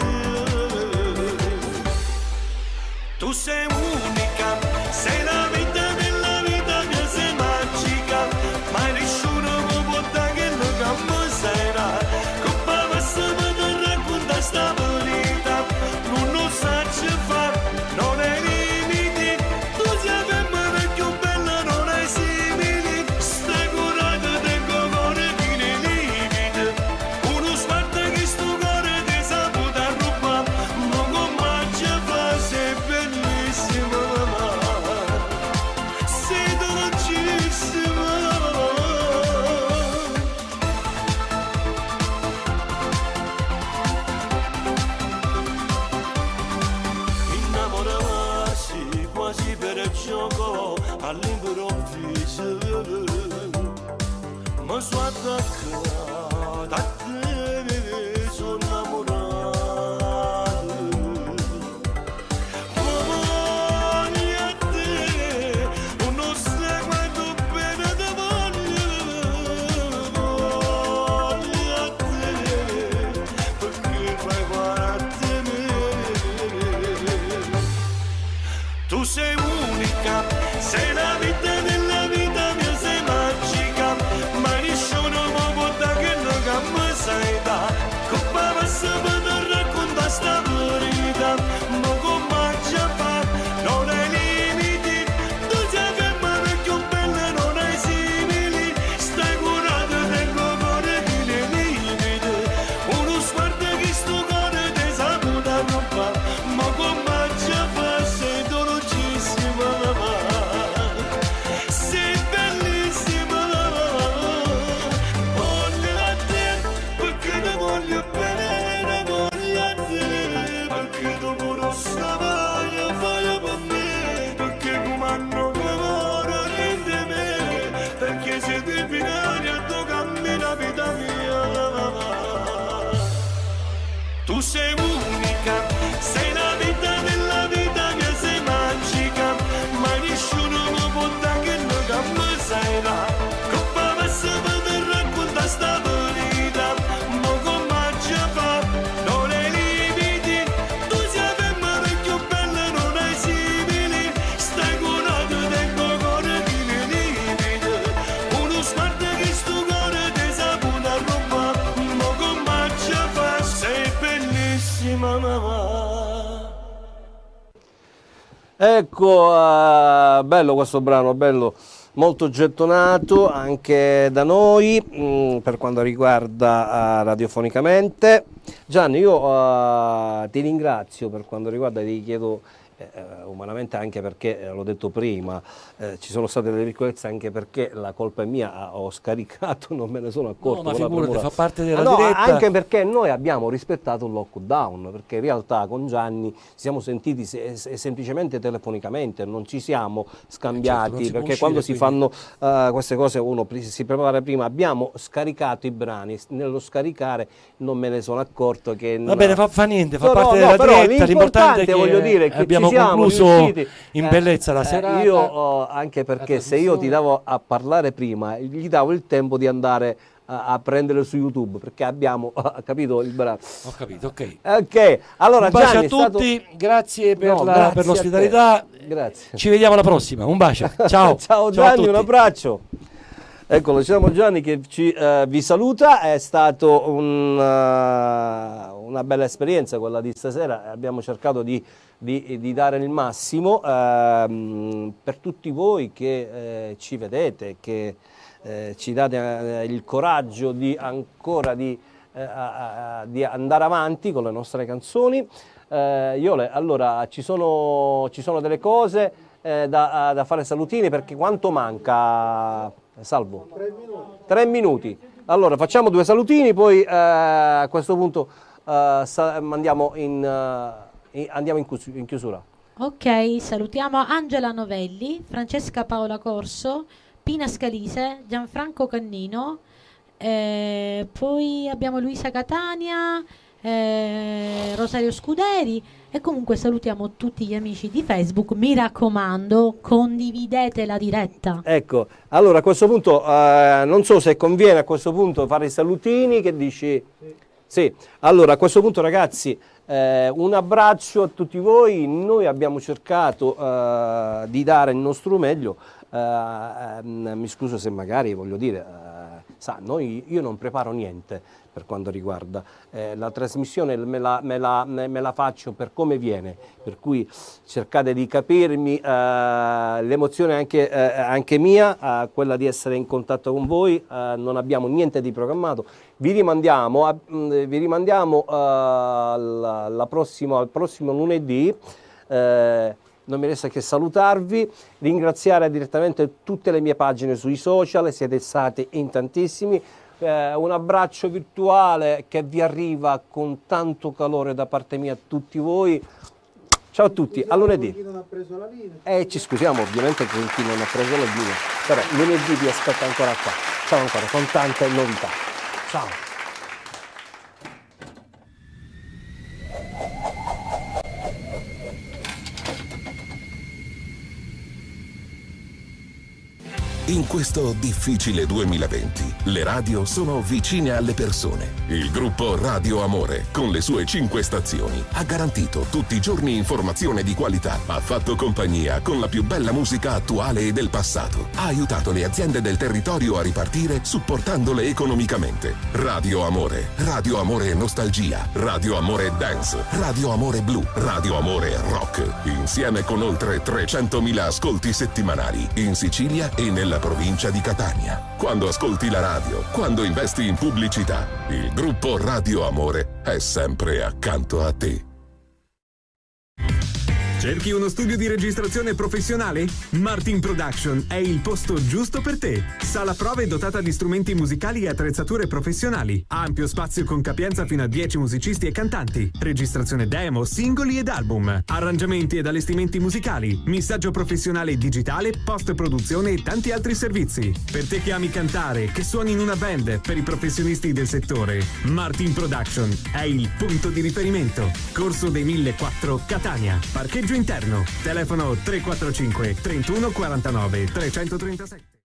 Tu sei unica, sei la vita della vita mia, sei magica, mai nessuno può dare che non cambia sera. Come posso poter raccontare sta verità? Non lo sacci fare, non hai limiti. Tu sei femmina più bella, non hai simili. Stai curata del cuore fino ai limiti. Uno sguardo che sto cuore ti sa poter rubare. Ma come ci fa, sei bellissima, sei dolcissima. Innamorarsi quasi per gioco all'improvviso, ma sono attaccata a te, sono innamorato. Voglio a te, non sai quanto bene ti voglio. Voglio a te, perché fai parte me. Tu sei unica, sei la vita della vita mia, sei magica, ma nessuno può dare che non cambia. tu sei unica, sei la vita della vita che sei magica, ma nessuno mi può dare che non cambi sei là, coppa passa per te racconta sta verità, mo come ci fa, non hai limiti, tu sei femmina più bella non hai simili, stai curato del tuo cuore di limite, uno sguardo che sto cuore ti saputa roba, mo come ci fa, sei bellissima mamma. Ecco, bello questo brano, bello, molto gettonato anche da noi per quanto riguarda radiofonicamente. Gianni, io ti ringrazio per quanto riguarda, ti chiedo umanamente anche perché, l'ho detto prima, ci sono state delle piccolezze anche perché la colpa è mia, ho scaricato, non me ne sono accorto. No, ma figurati, fa parte della diretta. Anche perché noi abbiamo rispettato il lockdown, perché in realtà con Gianni ci siamo sentiti semplicemente telefonicamente, non ci siamo scambiati, certo, perché quando si fanno queste cose uno si prepara prima. Abbiamo scaricato i brani, nello scaricare non me ne sono accorto che... Va bene, fa niente, fa parte della diretta, l'importante è che voglio dire, che abbiamo concluso in bellezza la serata. Io anche perché se io ti davo a parlare prima, gli davo il tempo di andare a prendere su YouTube, perché abbiamo capito il brano. Ho capito, ok. Ok, allora un bacio Gianni, a tutti, grazie per grazie l'ospitalità. Grazie. Ci vediamo alla prossima, un bacio. Ciao. Ciao Gianni, un abbraccio. Eccolo, siamo Gianni che vi saluta, è stato una bella esperienza quella di stasera, abbiamo cercato di dare il massimo per tutti voi che ci vedete, che ci date il coraggio di ancora di andare avanti con le nostre canzoni. Iole, allora ci sono delle cose da fare salutini, perché quanto manca? Salvo? 3 minuti. Allora facciamo 2 salutini, poi a questo punto andiamo in chiusura. Ok, salutiamo Angela Novelli, Francesca Paola Corso, Pina Scalise, Gianfranco Cannino, poi abbiamo Luisa Catania, Rosario Scuderi, e comunque salutiamo tutti gli amici di Facebook. Mi raccomando, condividete la diretta. Ecco, allora a questo punto non so se conviene a questo punto fare i salutini, che dici? Sì. Allora a questo punto ragazzi, un abbraccio a tutti voi, noi abbiamo cercato di dare il nostro meglio, mi scuso se magari voglio dire, io non preparo niente per quanto riguarda la trasmissione, me la faccio per come viene, per cui cercate di capirmi, l'emozione anche mia, quella di essere in contatto con voi, non abbiamo niente di programmato, vi rimandiamo al prossimo lunedì. Non mi resta che salutarvi, ringraziare direttamente tutte le mie pagine sui social, siete stati in tantissimi. Un abbraccio virtuale che vi arriva con tanto calore da parte mia a tutti voi. Ciao a tutti, a lunedì. Chi non ha preso la linea. Ci scusiamo ovviamente con chi non ha preso la linea, però lunedì vi aspetto ancora qua. Ciao ancora, con tante novità. Ciao. In questo difficile 2020, le radio sono vicine alle persone. Il gruppo Radio Amore, con le sue 5 stazioni, ha garantito tutti i giorni informazione di qualità, ha fatto compagnia con la più bella musica attuale e del passato, ha aiutato le aziende del territorio a ripartire supportandole economicamente. Radio Amore Nostalgia, Radio Amore Dance, Radio Amore Blu, Radio Amore Rock, insieme con oltre 300.000 ascolti settimanali in Sicilia e nella provincia di Catania. Quando ascolti la radio, quando investi in pubblicità, il gruppo Radio Amore è sempre accanto a te. Cerchi uno studio di registrazione professionale? Martin Production è il posto giusto per te. Sala prove dotata di strumenti musicali e attrezzature professionali. Ampio spazio con capienza fino a 10 musicisti e cantanti. Registrazione demo, singoli ed album. Arrangiamenti ed allestimenti musicali. Missaggio professionale digitale, post-produzione e tanti altri servizi. Per te che ami cantare, che suoni in una band, per i professionisti del settore, Martin Production è il punto di riferimento. Corso dei 1004 Catania. Parcheggio interno. Telefono 345 31 49 337.